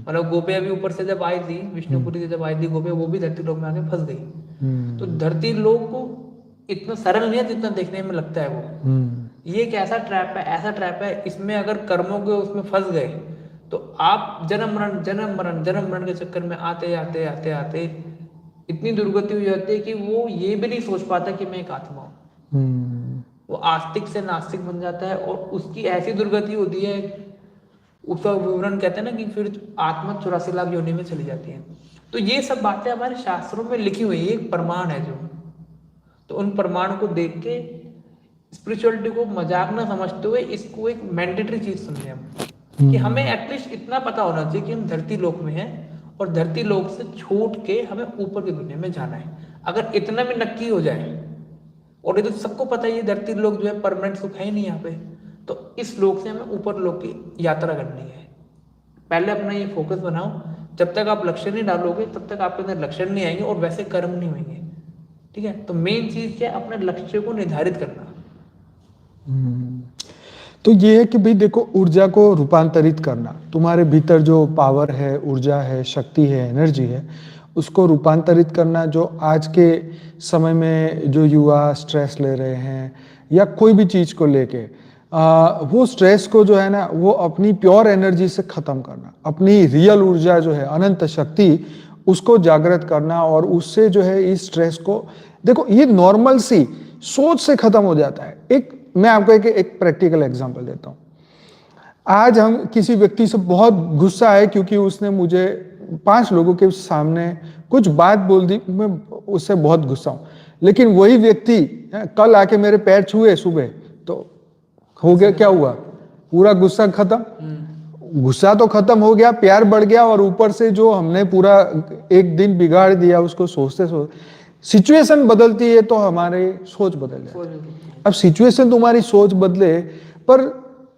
[SPEAKER 2] मतलब गोपियां भी ऊपर से जब आई थी, विष्णुपुरी से जब आई थी गोपियां, वो भी धरती लोक में आके फंस गई। तो धरती लोग को इतना सरल नहीं है जितना देखने में लगता है वो। ये एक ऐसा ट्रैप है, ऐसा ट्रैप है, इसमें अगर कर्मों के उसमें फंस गए तो आप जन्म मरण के चक्कर में आते आते आते आते इतनी दुर्गति हो जाती है कि वो ये भी नहीं सोच पाता कि मैं एक आत्मा हूँ। वो आस्तिक से नास्तिक बन जाता है, और उसकी ऐसी दुर्गति होती है, उसका विवरण कहते हैं ना कि फिर आत्मा 84 लाख योनि में चली जाती है। तो ये सब बातें हमारे शास्त्रों में लिखी हुई है, एक प्रमाण है जो। तो उन प्रमाण को देख के स्पिरिचुअलिटी को मजाक ना समझते हुए इसको एक मैंडेटरी चीज समझे हम, कि हमें एटलीस्ट इतना पता होना चाहिए कि हम धरती लोक में हैं, और धरती लोक से छूट के हमें ऊपर की दुनिया में जाना है। अगर इतना भी नक्की हो जाए, और ये तो सबको पता है ये धरती लोक जो है परमानेंट सुख है ही नहीं यहाँ पे, तो इस लोक से हमें ऊपर लोक की यात्रा करनी है। पहले अपना ये फोकस बनाओ, जब तक आप लक्ष्य नहीं डालोगे तब तक आपके अंदर लक्ष्य नहीं आएंगे और वैसे कर्म नहीं होंगे। ठीक है, तो मेन चीज क्या है, अपने लक्ष्य को निर्धारित करना।
[SPEAKER 1] तो ये है कि भाई देखो, ऊर्जा को रूपांतरित करना, तुम्हारे भीतर जो पावर है, ऊर्जा है, शक्ति है, एनर्जी है, उसको रूपांतरित करना। जो आज के समय में जो युवा स्ट्रेस ले रहे हैं या कोई भी चीज को लेके, वो स्ट्रेस को जो है ना वो अपनी प्योर एनर्जी से खत्म करना, अपनी रियल ऊर्जा जो है अनंत शक्ति उसको जागृत करना और उससे जो है इस स्ट्रेस को, देखो ये नॉर्मल सी सोच से खत्म हो जाता है। मैं आपको एक प्रैक्टिकल एग्जांपल देता हूँ। आज हम किसी व्यक्ति से बहुत गुस्सा है क्योंकि उसने मुझे 5 लोगों के सामने कुछ बात बोल दी, मैं उससे बहुत गुस्सा हूं, लेकिन वही व्यक्ति कल आके मेरे पैर छुए सुबह तो हो गया, क्या हुआ, पूरा गुस्सा खत्म, गुस्सा तो खत्म हो गया, प्यार बढ़ गया, और ऊपर से जो हमने पूरा एक दिन बिगाड़ दिया उसको सोचते सिचुएशन बदलती है तो हमारे सोच बदल जाती है। अब सिचुएशन तुम्हारी सोच बदले, पर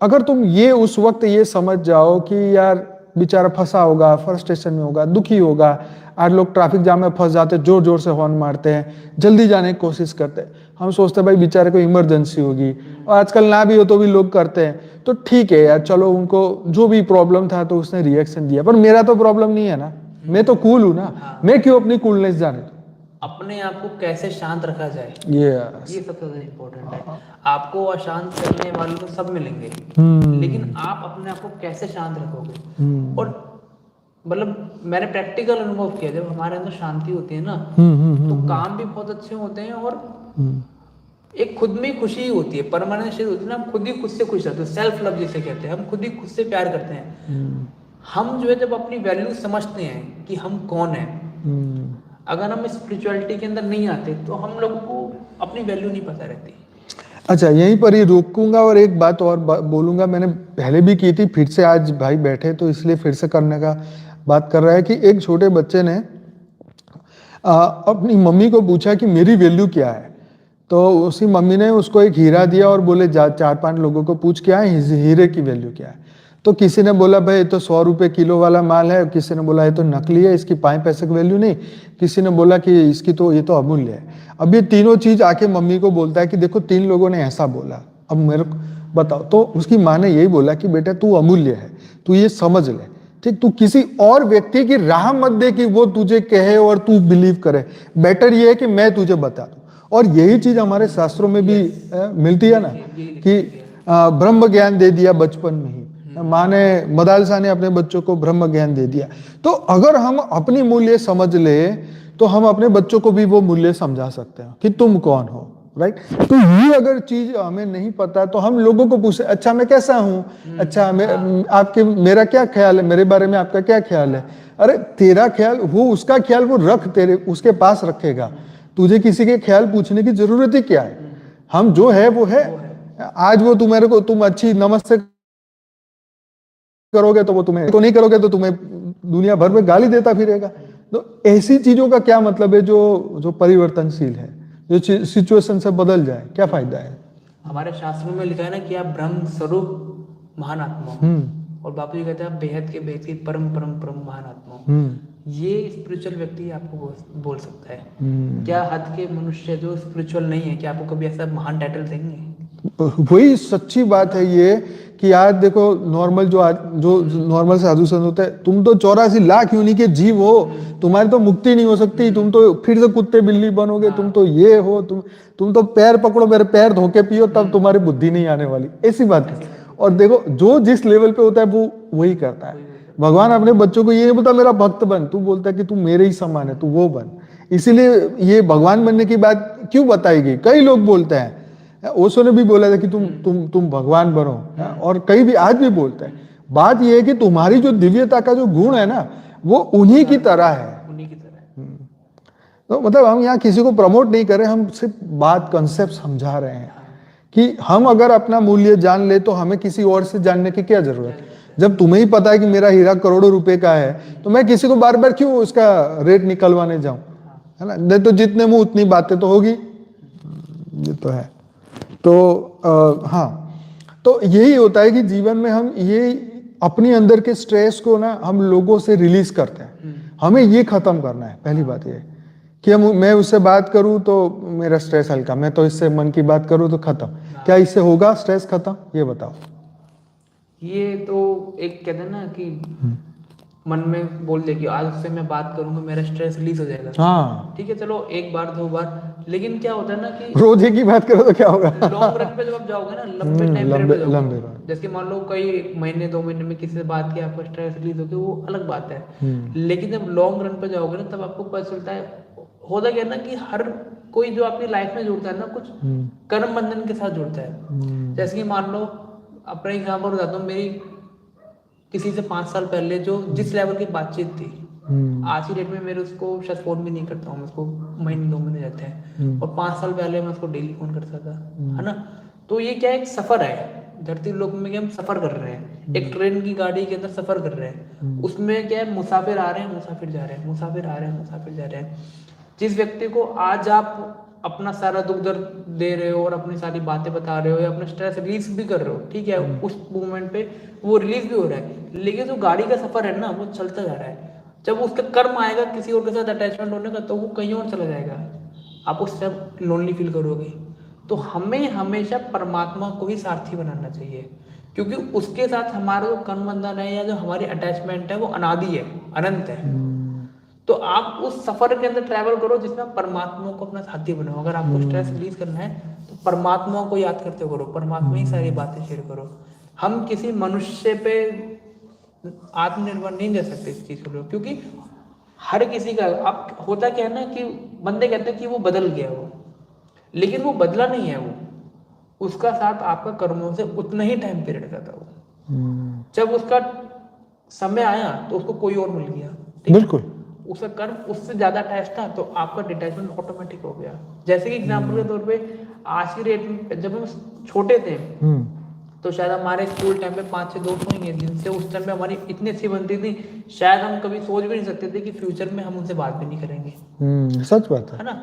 [SPEAKER 1] अगर तुम ये उस वक्त ये समझ जाओ कि यार बेचारा फंसा होगा, फ्रस्ट्रेशन में होगा, दुखी होगा, आज लोग ट्रैफिक जाम में फंस जाते हैं, जोर जोर से हॉर्न मारते हैं, जल्दी जाने की कोशिश करते हैं, हम सोचते हैं भाई बेचारे को इमरजेंसी होगी, और आजकल ना भी हो तो भी लोग करते हैं, तो ठीक है यार चलो उनको जो भी प्रॉब्लम था तो उसने रिएक्शन दिया, पर मेरा तो प्रॉब्लम नहीं है ना, मैं तो कूल हूं ना, मैं क्यों अपनी कूलनेस जाने दूं?
[SPEAKER 2] अपने आप को कैसे शांत रखा जाए,
[SPEAKER 1] ये
[SPEAKER 2] सबसे ज्यादा इम्पोर्टेंट है। आपको अशांत करने वाले तो सब मिलेंगे, लेकिन आप अपने आप को कैसे शांत रखोगे। और मतलब मैंने प्रैक्टिकल अनुभव किया, जब हमारे अंदर शांति होती है ना तो काम भी बहुत अच्छे होते हैं, और एक खुद में खुशी होती है, परमानेंट चीज होती है ना, हम खुद ही खुद से खुश रहते हैं, सेल्फ लव जिसे कहते हैं, हम खुद ही खुद से प्यार करते हैं। हम जो है जब अपनी वैल्यू समझते हैं कि हम कौन है, अगर हम स्पिरिचुअलिटी के अंदर नहीं आते तो हम लोगों को अपनी वैल्यू नहीं पता रहती।
[SPEAKER 1] अच्छा, यहीं पर ही रोकूंगा और एक बात और बोलूंगा, मैंने पहले भी की थी, फिर से आज भाई बैठे तो इसलिए फिर से करने का बात कर रहा है कि एक छोटे बच्चे ने अपनी मम्मी को पूछा कि मेरी वैल्यू क्या है, तो उसी मम्मी ने उसको एक हीरा दिया और बोले जा 4-5 लोगों को पूछ के आए हीरे की वैल्यू क्या है। तो किसी ने बोला भाई ये तो 100 रुपए किलो वाला माल है, किसी ने बोला ये तो नकली है, इसकी 5 पैसे की वैल्यू नहीं, किसी ने बोला कि इसकी तो ये तो अमूल्य है। अब ये तीनों चीज आके मम्मी को बोलता है कि देखो 3 लोगों ने ऐसा बोला, अब मेरे को बताओ। तो उसकी माँ ने यही बोला कि बेटा तू अमूल्य है, तू ये समझ ले, ठीक, तू किसी और व्यक्ति की राह मत दे कि वो तुझे कहे और तू बिलीव करे, बेटर ये है कि मैं तुझे बता दूं। और यही चीज हमारे शास्त्रों में भी मिलती है ना कि ब्रह्म ज्ञान दे दिया बचपन में ही, माँ ने, मदालसा ने अपने बच्चों को ब्रह्म ज्ञान दे दिया। तो अगर हम अपनी मूल्य समझ ले तो हम अपने बच्चों को भी वो मूल्य समझा सकते हैं कि तुम कौन हो, राइट। तो ये अगर चीज हमें नहीं पता तो हम लोगों को पूछे अच्छा मैं कैसा हूं, अच्छा आपके मेरा क्या ख्याल है, मेरे बारे में आपका क्या ख्याल है। अरे तेरा ख्याल, वो उसका ख्याल वो रख, तेरे उसके पास रखेगा, तुझे किसी के ख्याल पूछने की जरूरत ही क्या है। हम जो है वो है। आज वो तुम्हारे को तुम अच्छी नमस्ते करोगे तो वो तुम्हें, तो नहीं करोगे तो तुम्हें दुनिया भर में गाली देता फिरेगा। तो ऐसी चीजों का क्या मतलब है जो परिवर्तनशील है, जो सिचुएशन से बदल जाए, क्या फायदा है।
[SPEAKER 2] हमारे शास्त्रों में लिखा है ना कि आप ब्रह्म स्वरूप महान आत्मा हो, और बापू जी कहते हैं आप बेहद के बेहद की परम परम परम महान आत्मा हो। ये स्पिरिचुअल व्यक्ति आपको बोल सकता है। क्या हद के मनुष्य जो स्पिरिचुअल नहीं है, क्या आपको कभी ऐसा महान टाइटल देंगे?
[SPEAKER 1] वही सच्ची बात है ये कि आज देखो नॉर्मल जो नॉर्मल साधु संत होते हैं, तुम तो 84 लाख योनि के जीव हो, तुम्हारी तो मुक्ति नहीं हो सकती, तुम तो फिर से कुत्ते बिल्ली बनोगे, तुम तो ये हो, तुम तो पैर पकड़ो मेरे पैर धोके पियो तब तुम्हारी बुद्धि नहीं आने वाली, ऐसी बात है। और देखो जो जिस लेवल पे होता है वो वही करता है। भगवान अपने बच्चों को ये नहीं बोलता मेरा भक्त बन, तू बोलता है कि तू मेरे ही समान है, तू वो बन। इसीलिए ये भगवान बनने की बात क्यों बताई गई, कई लोग बोलते हैं, ओशो ने भी बोला था कि तुम भगवान बनो, और कई भी आज भी बोलते हैं। बात यह है कि तुम्हारी जो दिव्यता का जो गुण है ना वो उन्हीं की तरह है,
[SPEAKER 2] उन्हीं की तरह।
[SPEAKER 1] तो मतलब हम यहाँ किसी को प्रमोट नहीं कर रहे, हम सिर्फ बात कंसेप्ट समझा रहे हैं कि हम अगर अपना मूल्य जान ले तो हमें किसी और से जानने की क्या जरूरत है। जब तुम्हें ही पता है कि मेरा हीरा करोड़ों रुपए का है तो मैं किसी को बार बार क्यों उसका रेट निकलवाने जाऊं, है ना। नहीं तो जितने मुंह उतनी बातें तो होगी, ये तो है। तो हाँ, तो यही होता है कि जीवन में हम ये अपने अंदर के स्ट्रेस को ना हम लोगों से रिलीज करते हैं, हमें ये खत्म करना है। पहली बात ये कि मैं उससे बात करूं तो मेरा स्ट्रेस हल्का, मैं तो इससे मन की बात करूं तो खत्म। क्या इससे होगा स्ट्रेस खत्म, ये बताओ।
[SPEAKER 2] ये तो एक कहते हैं ना कि मन में बोल दे कि आज से मैं बात करूंगा, मेरा स्ट्रेस रिलीज हो जाएगा।
[SPEAKER 1] हाँ,
[SPEAKER 2] ठीक है, चलो एक बार दो बार, लेकिन क्या होता है ना कि
[SPEAKER 1] रोज एक ही बात करो तो क्या होगा?
[SPEAKER 2] लॉन्ग रन पे जब आप जाओगे ना, लंबे टाइम पीरियड
[SPEAKER 1] लंबे
[SPEAKER 2] पे जाओगे,
[SPEAKER 1] लंबे बात।
[SPEAKER 2] जैसे मान लो कई महीने 2 महीने में किसी से बात किया, आपका स्ट्रेस रिलीज हो गया, वो अलग बात है। लेकिन जब लॉन्ग रन पे जाओगे ना, तब आपको पता चलता है, होता क्या है ना कि हर कोई जो आपकी लाइफ में जुड़ता है ना, कुछ कर्म बंधन के साथ जुड़ता है। जैसे कि मान लो अपना एग्जाम्पल बताता हूँ, मेरी किसी से 5 साल पहले जो जिस लेवल की बातचीत थी, आज की डेट में मेरे उसको शायद फोन भी नहीं करता हूँ, मैं उसको महीने 2 महीने जाते हैं, और 5 साल पहले मैं उसको डेली फोन करता था, है ना। तो ये क्या, एक सफर है धरती लोक में, क्या हम सफर कर रहे हैं, एक ट्रेन की गाड़ी के अंदर सफर कर रहे हैं, उसमें क्या है, मुसाफिर आ रहे हैं, मुसाफिर जा रहे हैं, मुसाफिर आ रहे हैं, मुसाफिर जा रहे हैं। जिस व्यक्ति को आज आप अपना सारा दुख दर्द दे रहे हो और अपनी सारी बातें बता रहे हो, या अपना स्ट्रेस रिलीज भी कर रहे हो, ठीक है, उस मोमेंट पे वो रिलीज भी हो रहा है, लेकिन जो गाड़ी का सफर है ना, वो चलता जा रहा है। जब उसका कर्म आएगा किसी और के साथ अटैचमेंट होने का, तो वो कहीं और चला जाएगा, आप उससे लोनली फील करोगे। तो हमें हमेशा परमात्मा को ही सारथी बनाना चाहिए, क्योंकि उसके साथ हमारा जो कर्म बंधन है या जो हमारी अटैचमेंट है, वो अनादि है, अनंत है। तो आप उस सफर के अंदर ट्रैवल करो जिसमें आप परमात्मा को अपना साथी बनाओ। अगर आपको स्ट्रेस रिलीज करना है, तो परमात्मा को याद करते करो, परमात्मा ही सारी बातें शेयर करो। हम किसी मनुष्य पे आत्मनिर्भर नहीं रह सकते इस चीज को, क्योंकि हर किसी का अब होता क्या है ना कि बंदे कहते हैं कि वो बदल गया, वो, लेकिन वो बदला नहीं है, वो उसका साथ आपका कर्मों से उतना ही टाइम पीरियड का था। वो जब उसका समय आया तो उसको कोई और मिल गया, ठीक है?
[SPEAKER 1] बिल्कुल।
[SPEAKER 2] उसका कर्म उससे ज्यादा अटैच था, तो आपका डिटैचमेंट ऑटोमेटिक हो गया। जैसे कि एग्जाम्पल के तौर पे आज की डेट में जब हम छोटे थे, तो शायद हमारे स्कूल टाइम पे 5-6 दोस्त होंगे जिनसे उस टाइम पे हमारी इतनी अच्छी बनती थी, शायद हम कभी सोच भी नहीं सकते थे कि फ्यूचर में हम उनसे बात भी नहीं करेंगे।
[SPEAKER 1] सच बात
[SPEAKER 2] है ना।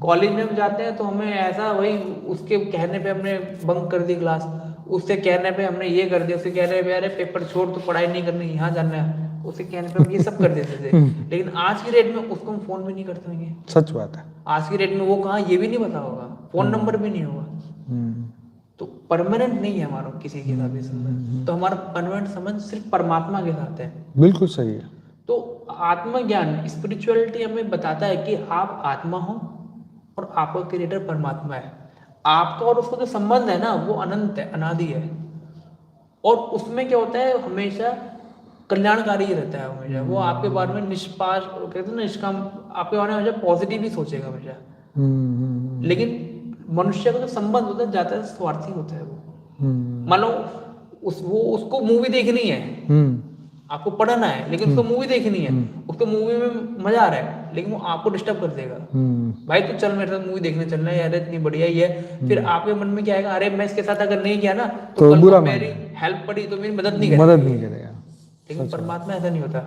[SPEAKER 2] कॉलेज में हम जाते हैं तो हमें ऐसा, वही उसके कहने पे हमने बंक कर दी क्लास, उससे कहने पे हमने ये कर दिया, उससे कहने पे अरे पेपर छोड़, तो पढ़ाई नहीं करनी, यहाँ जाना है, उससे कहने पे हम ये सब कर देते थे। लेकिन आज की डेट में उसको हम फोन भी नहीं करते होंगे।
[SPEAKER 1] सच बात है।
[SPEAKER 2] आज की डेट में वो कहाँ, ये भी नहीं पता होगा, फोन नंबर भी नहीं होगा। तो परमानेंट नहीं है हमारा किसी के साथ भी संबंध, तो हमारा परमानेंट संबंध सिर्फ परमात्मा के साथ है।
[SPEAKER 1] बिल्कुल सही है।
[SPEAKER 2] तो आत्मज्ञान, स्पिरिचुअलिटी हमें बताता है कि आप आत्मा हो और आपका क्रिएटर परमात्मा है। आपका और उसका जो संबंध है ना, वो अनंत है, अनादि है, और उसमें क्या होता है, हमेशा कल्याणकारी ही रहता है हमेशा। वो आपके बारे में निष्पाश, कहते हैं ना, निष्काम, आपके बारे में हमेशा पॉजिटिव ही सोचेगा हमेशा। लेकिन मनुष्य का जो संबंध होता है ज्यादा स्वार्थी होता है। वो मान लो वो उसको मूवी देखनी है, आपको पढ़ना है, लेकिन उसको मूवी देखनी है, उसको मूवी में मजा आ रहा है, लेकिन वो आपको डिस्टर्ब कर देगा, भाई तू चल मेरे साथ मूवी देखने चलना है यार, इतनी बढ़िया ही है। फिर आपके मन में क्या आएगा, अरे मैं इसके साथ अगर नहीं किया ना, तो कल को मेरी हेल्प पड़ी तो मेरी मदद नहीं करेगा। लेकिन परमात्मा ऐसा नहीं होता।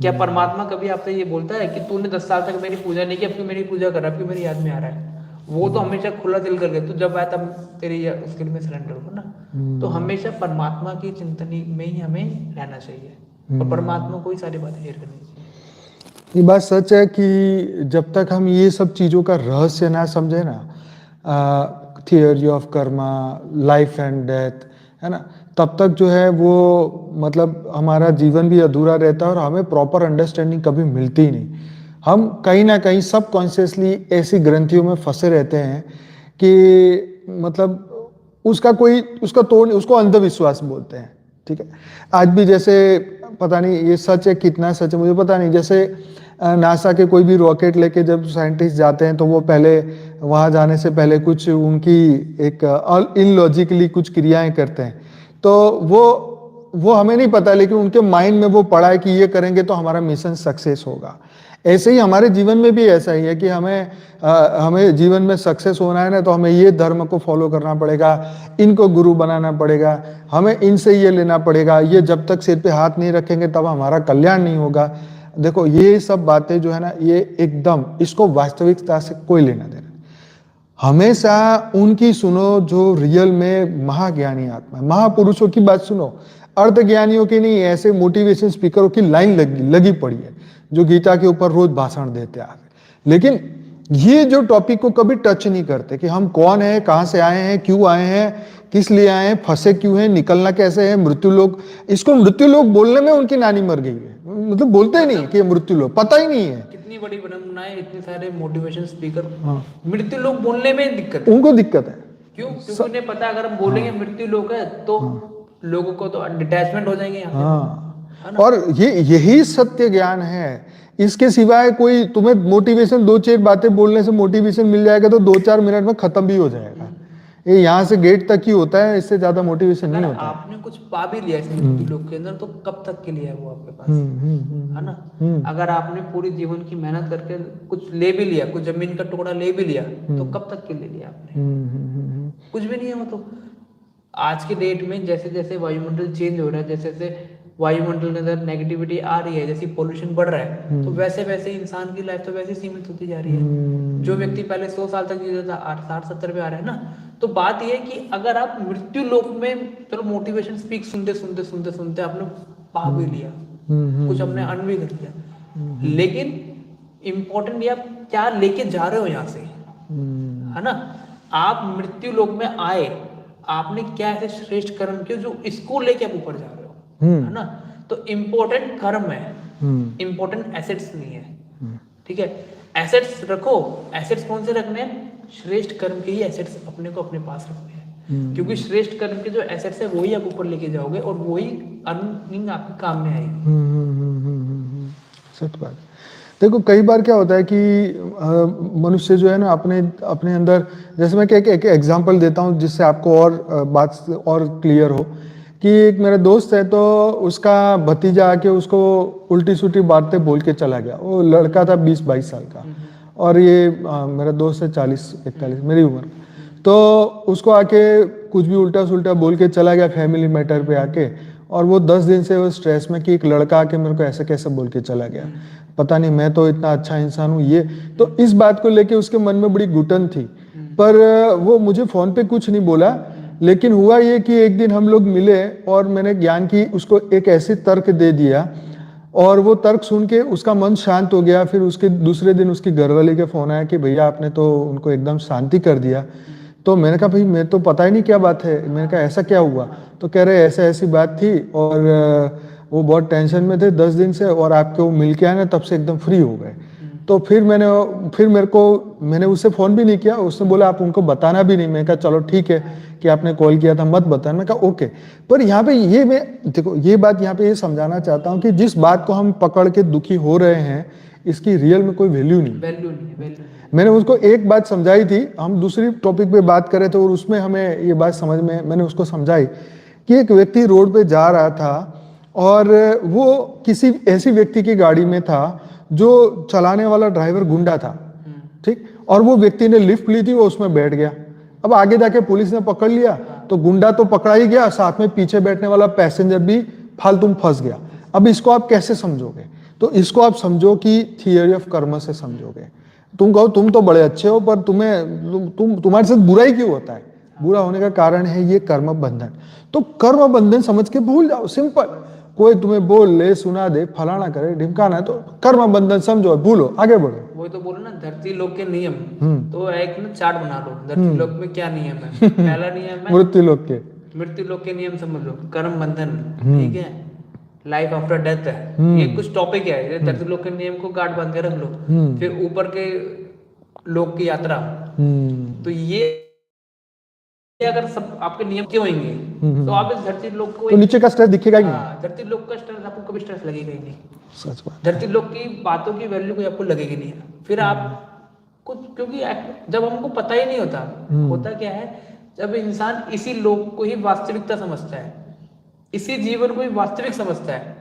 [SPEAKER 2] क्या परमात्मा कभी आपसे ये बोलता है कि तूने 10 साल तक मेरी पूजा नहीं की, अब क्यों मेरी पूजा कर रहा है, अब क्यों मेरी याद में आ रहा है? वो तो हमेशा खुला दिल करके, तू जब आया तब तेरी उसके लिए मैं सरेंडर हूँ ना। तो हमेशा परमात्मा की चिंतन में ही हमें रहना चाहिए, और परमात्मा को ही सारी बातें शेयर करनी चाहिए।
[SPEAKER 1] ये बात सच है कि जब तक हम ये सब चीज़ों का रहस्य ना समझे ना, theory of Karma, life and death, है ना, तब तक जो है वो मतलब हमारा जीवन भी अधूरा रहता है और हमें प्रॉपर अंडरस्टैंडिंग कभी मिलती ही नहीं। हम कहीं ना कहीं सबकॉन्शियसली ऐसी ग्रंथियों में फंसे रहते हैं कि मतलब उसका तोड़, उसको अंधविश्वास बोलते हैं। ठीक है, आज भी जैसे पता नहीं ये सच है, कितना सच है मुझे पता नहीं, जैसे नासा के कोई भी रॉकेट लेके जब साइंटिस्ट जाते हैं तो वो पहले वहाँ जाने से पहले कुछ उनकी एक इनलॉजिकली कुछ क्रियाएं करते हैं, तो वो हमें नहीं पता, लेकिन उनके माइंड में वो पड़ा है कि ये करेंगे तो हमारा मिशन सक्सेस होगा। ऐसे ही हमारे जीवन में भी ऐसा ही है कि हमें जीवन में सक्सेस होना है ना, तो हमें ये धर्म को फॉलो करना पड़ेगा, इनको गुरु बनाना पड़ेगा, हमें इनसे ये लेना पड़ेगा, ये जब तक सिर पे हाथ नहीं रखेंगे तब हमारा कल्याण नहीं होगा। देखो ये सब बातें जो है ना, ये एकदम, इसको वास्तविकता से कोई लेना देना। हमेशा उनकी सुनो जो रियल में महाज्ञानी आत्मा है, महापुरुषों की बात सुनो, अर्ध ज्ञानियों की नहीं। ऐसे मोटिवेशन स्पीकरों की लाइन लगी पड़ी है जो गीता के ऊपर रोज भाषण देते आ गए, लेकिन ये जो टॉपिक को कभी टच नहीं करते कि हम कौन है, कहां से आए हैं, क्यों आए हैं, किस लिए आए हैं, फंसे क्यों हैं, निकलना कैसे है, मृत्यु लोक। इसको मृत्यु लोक बोलने में उनकी नानी मर गई है, मतलब बोलते ही नहीं कि ये मृत्यु लोक, पता ही नहीं है।
[SPEAKER 2] कितनी बड़ी विडंबना है, इतने सारे मोटिवेशन स्पीकर
[SPEAKER 1] हाँ।
[SPEAKER 2] मृत्यु लोक बोलने में दिक्कत है।
[SPEAKER 1] उनको दिक्कत है।
[SPEAKER 2] क्यों? क्योंकि उन्हें पता है अगर हम बोलेंगे मृत्यु लोक है तो लोगों को तो डिटैचमेंट हो जाएंगे यहाँ से।
[SPEAKER 1] हाँ, और यही सत्य ज्ञान है। इसके सिवाय कोई तुम्हें मोटिवेशन, दो चार बातें बोलने से मोटिवेशन मिल जाएगा तो 2-4 मिनट में खत्म भी हो जाएगा। ये यहाँ से गेट तक ही होता है, इससे ज्यादा मोटिवेशन नहीं होता।
[SPEAKER 2] आपने कुछ पा भी लिया इस मृत्यु लोक के अंदर तो कब तक के लिए है वो आपके पास, है ना? अगर आपने पूरी जीवन की मेहनत करके कुछ ले भी लिया, कुछ जमीन का टुकड़ा ले भी लिया, तो कब तक के ले लिया आपने? कुछ भी नहीं है वो तो। आज के डेट में जैसे जैसे वायुमंडल चेंज हो रहा है, जैसे जैसे वायुमंडल के अंदर नेगेटिविटी आ रही है, जैसे पोल्यूशन बढ़ रहा है, तो वैसे वैसे इंसान की लाइफ तो वैसे सीमित होती जा रही है। जो व्यक्ति पहले 100 साल तक जीता था 60-70 पे आ रहा है ना। तो बात यह है कि अगर आप मृत्यु लोक में, चलो मोटिवेशन स्पीक सुनते सुनते सुनते सुनते आपने पा भी लिया, कुछ अपने अन भी कर लिया, लेकिन इम्पोर्टेंट ये आप क्या लेके जा रहे हो यहाँ से, है ना? आप मृत्यु लोक में आए, आपने क्या ऐसे श्रेष्ठ कर्म किए जो इसको लेके आप ऊपर जा रहे हो, है ना? तो इम्पोर्टेंट कर्म है, इम्पोर्टेंट एसेट्स नहीं है। ठीक है, एसेट्स रखो। एसेट्स कौन से रखने हैं? श्रेष्ठ कर्म के ही एसेट्स अपने को अपने पास रखने हैं, क्योंकि श्रेष्ठ कर्म के जो एसेट्स है वही आप ऊपर लेके जाओगे और वही अर्निंग आपके काम में आएगी।
[SPEAKER 1] सच बात। देखो कई बार क्या होता है कि मनुष्य जो है ना अपने अपने अंदर, जैसे मैं एक एग्जांपल देता हूँ जिससे आपको और बात और क्लियर हो, कि एक मेरा दोस्त है तो उसका भतीजा आके उसको उल्टी सुल्टी बातें बोल के चला गया। वो लड़का था 20-22 साल का, और ये मेरा दोस्त है 40-41 मेरी उम्र। तो उसको आके कुछ भी उल्टा सुल्टा बोल के चला गया फैमिली मैटर पे आके, और वो 10 दिन से वो स्ट्रेस में कि एक लड़का आके मेरे को ऐसे कैसे बोल के चला गया, पता नहीं मैं तो इतना अच्छा इंसान हूँ ये। तो इस बात को लेके उसके मन में बड़ी घुटन थी, पर वो मुझे फोन पे कुछ नहीं बोला। लेकिन हुआ ये कि एक दिन हम लोग मिले और मैंने ज्ञान की उसको एक ऐसी तर्क दे दिया, और वो तर्क सुन के उसका मन शांत हो गया। फिर उसके दूसरे दिन उसकी घरवाली के फोन आया कि भैया आपने तो उनको एकदम शांति कर दिया। तो मैंने कहा भाई मैं तो पता ही नहीं क्या बात है। मैंने कहा ऐसा क्या हुआ? तो कह रहे ऐसा ऐसी बात थी, और वो बहुत टेंशन में थे 10 दिन से, और आपके वो मिल के आए ना तब से एकदम फ्री हो गए। तो फिर मैंने उससे फ़ोन भी नहीं किया। उसने बोला आप उनको बताना भी नहीं। मैं कहा चलो ठीक है कि आपने कॉल किया था मत बताना। मैं कहा ओके। पर यहाँ पे ये मैं देखो ये बात यहाँ पे ये समझाना चाहता हूँ कि जिस बात को हम पकड़ के दुखी हो रहे हैं इसकी रियल में कोई वैल्यू नहीं। मैंने उसको एक बात समझाई थी, हम दूसरी टॉपिक पे बात कर रहे थे और उसमें हमें ये बात समझ में, मैंने उसको समझाई कि एक व्यक्ति रोड पे जा रहा था और वो किसी ऐसी व्यक्ति की गाड़ी में था जो चलाने वाला ड्राइवर गुंडा था, ठीक। और वो व्यक्ति ने लिफ्ट ली थी, वो उसमें बैठ गया। अब आगे जाके पुलिस ने पकड़ लिया तो गुंडा तो पकड़ा ही गया, साथ में पीछे बैठने वाला पैसेंजर भी फालतू में फंस गया। अब इसको आप कैसे समझोगे? तो इसको आप समझो कि थियरी ऑफ कर्म से समझोगे। तुम कहो तुम तो बड़े अच्छे हो, पर तुम्हारे साथ बुरा ही क्यों होता है? बुरा होने का कारण है ये कर्म बंधन। तो कर्म बंधन समझ के भूल जाओ, सिंपल। कोई तुम्हें बोल ले, सुना दे, फलाना करे, ढिमकाना है, तो कर्म बंधन समझो, भूलो, आगे बढ़ो।
[SPEAKER 2] वही तो बोलो ना, धरती लोक के नियम। तो एक ना चार्ट बना लो, धरती लोक में क्या नियम है। पहला नियम है
[SPEAKER 1] मृत्यु लोक के
[SPEAKER 2] नियम समझ लो, कर्म बंधन, ठीक है। लाइफ आफ्टर डेथ है, ये कुछ टॉपिक है। धरती लोक के नियम को गांठ बांध के रख लो। फिर ऊपर के लोक की यात्रा, तो ये अगर सब आपके नियम के होंगे तो आप इस धरती लोक को,
[SPEAKER 1] तो नीचे का स्ट्रेस दिखेगा ही नहीं।
[SPEAKER 2] धरती लोक का स्ट्रेस आपको कभी स्ट्रेस लगेगा ही नहीं।
[SPEAKER 1] सच बात।
[SPEAKER 2] धरती लोक की बातों की वैल्यू कोई आपको लगेगी नहीं। फिर आप कुछ, क्योंकि जब हमको पता ही नहीं होता क्या है, जब इंसान इसी लोक को ही वास्तविकता समझता है, इसी जीवन को ही वास्तविक समझता है,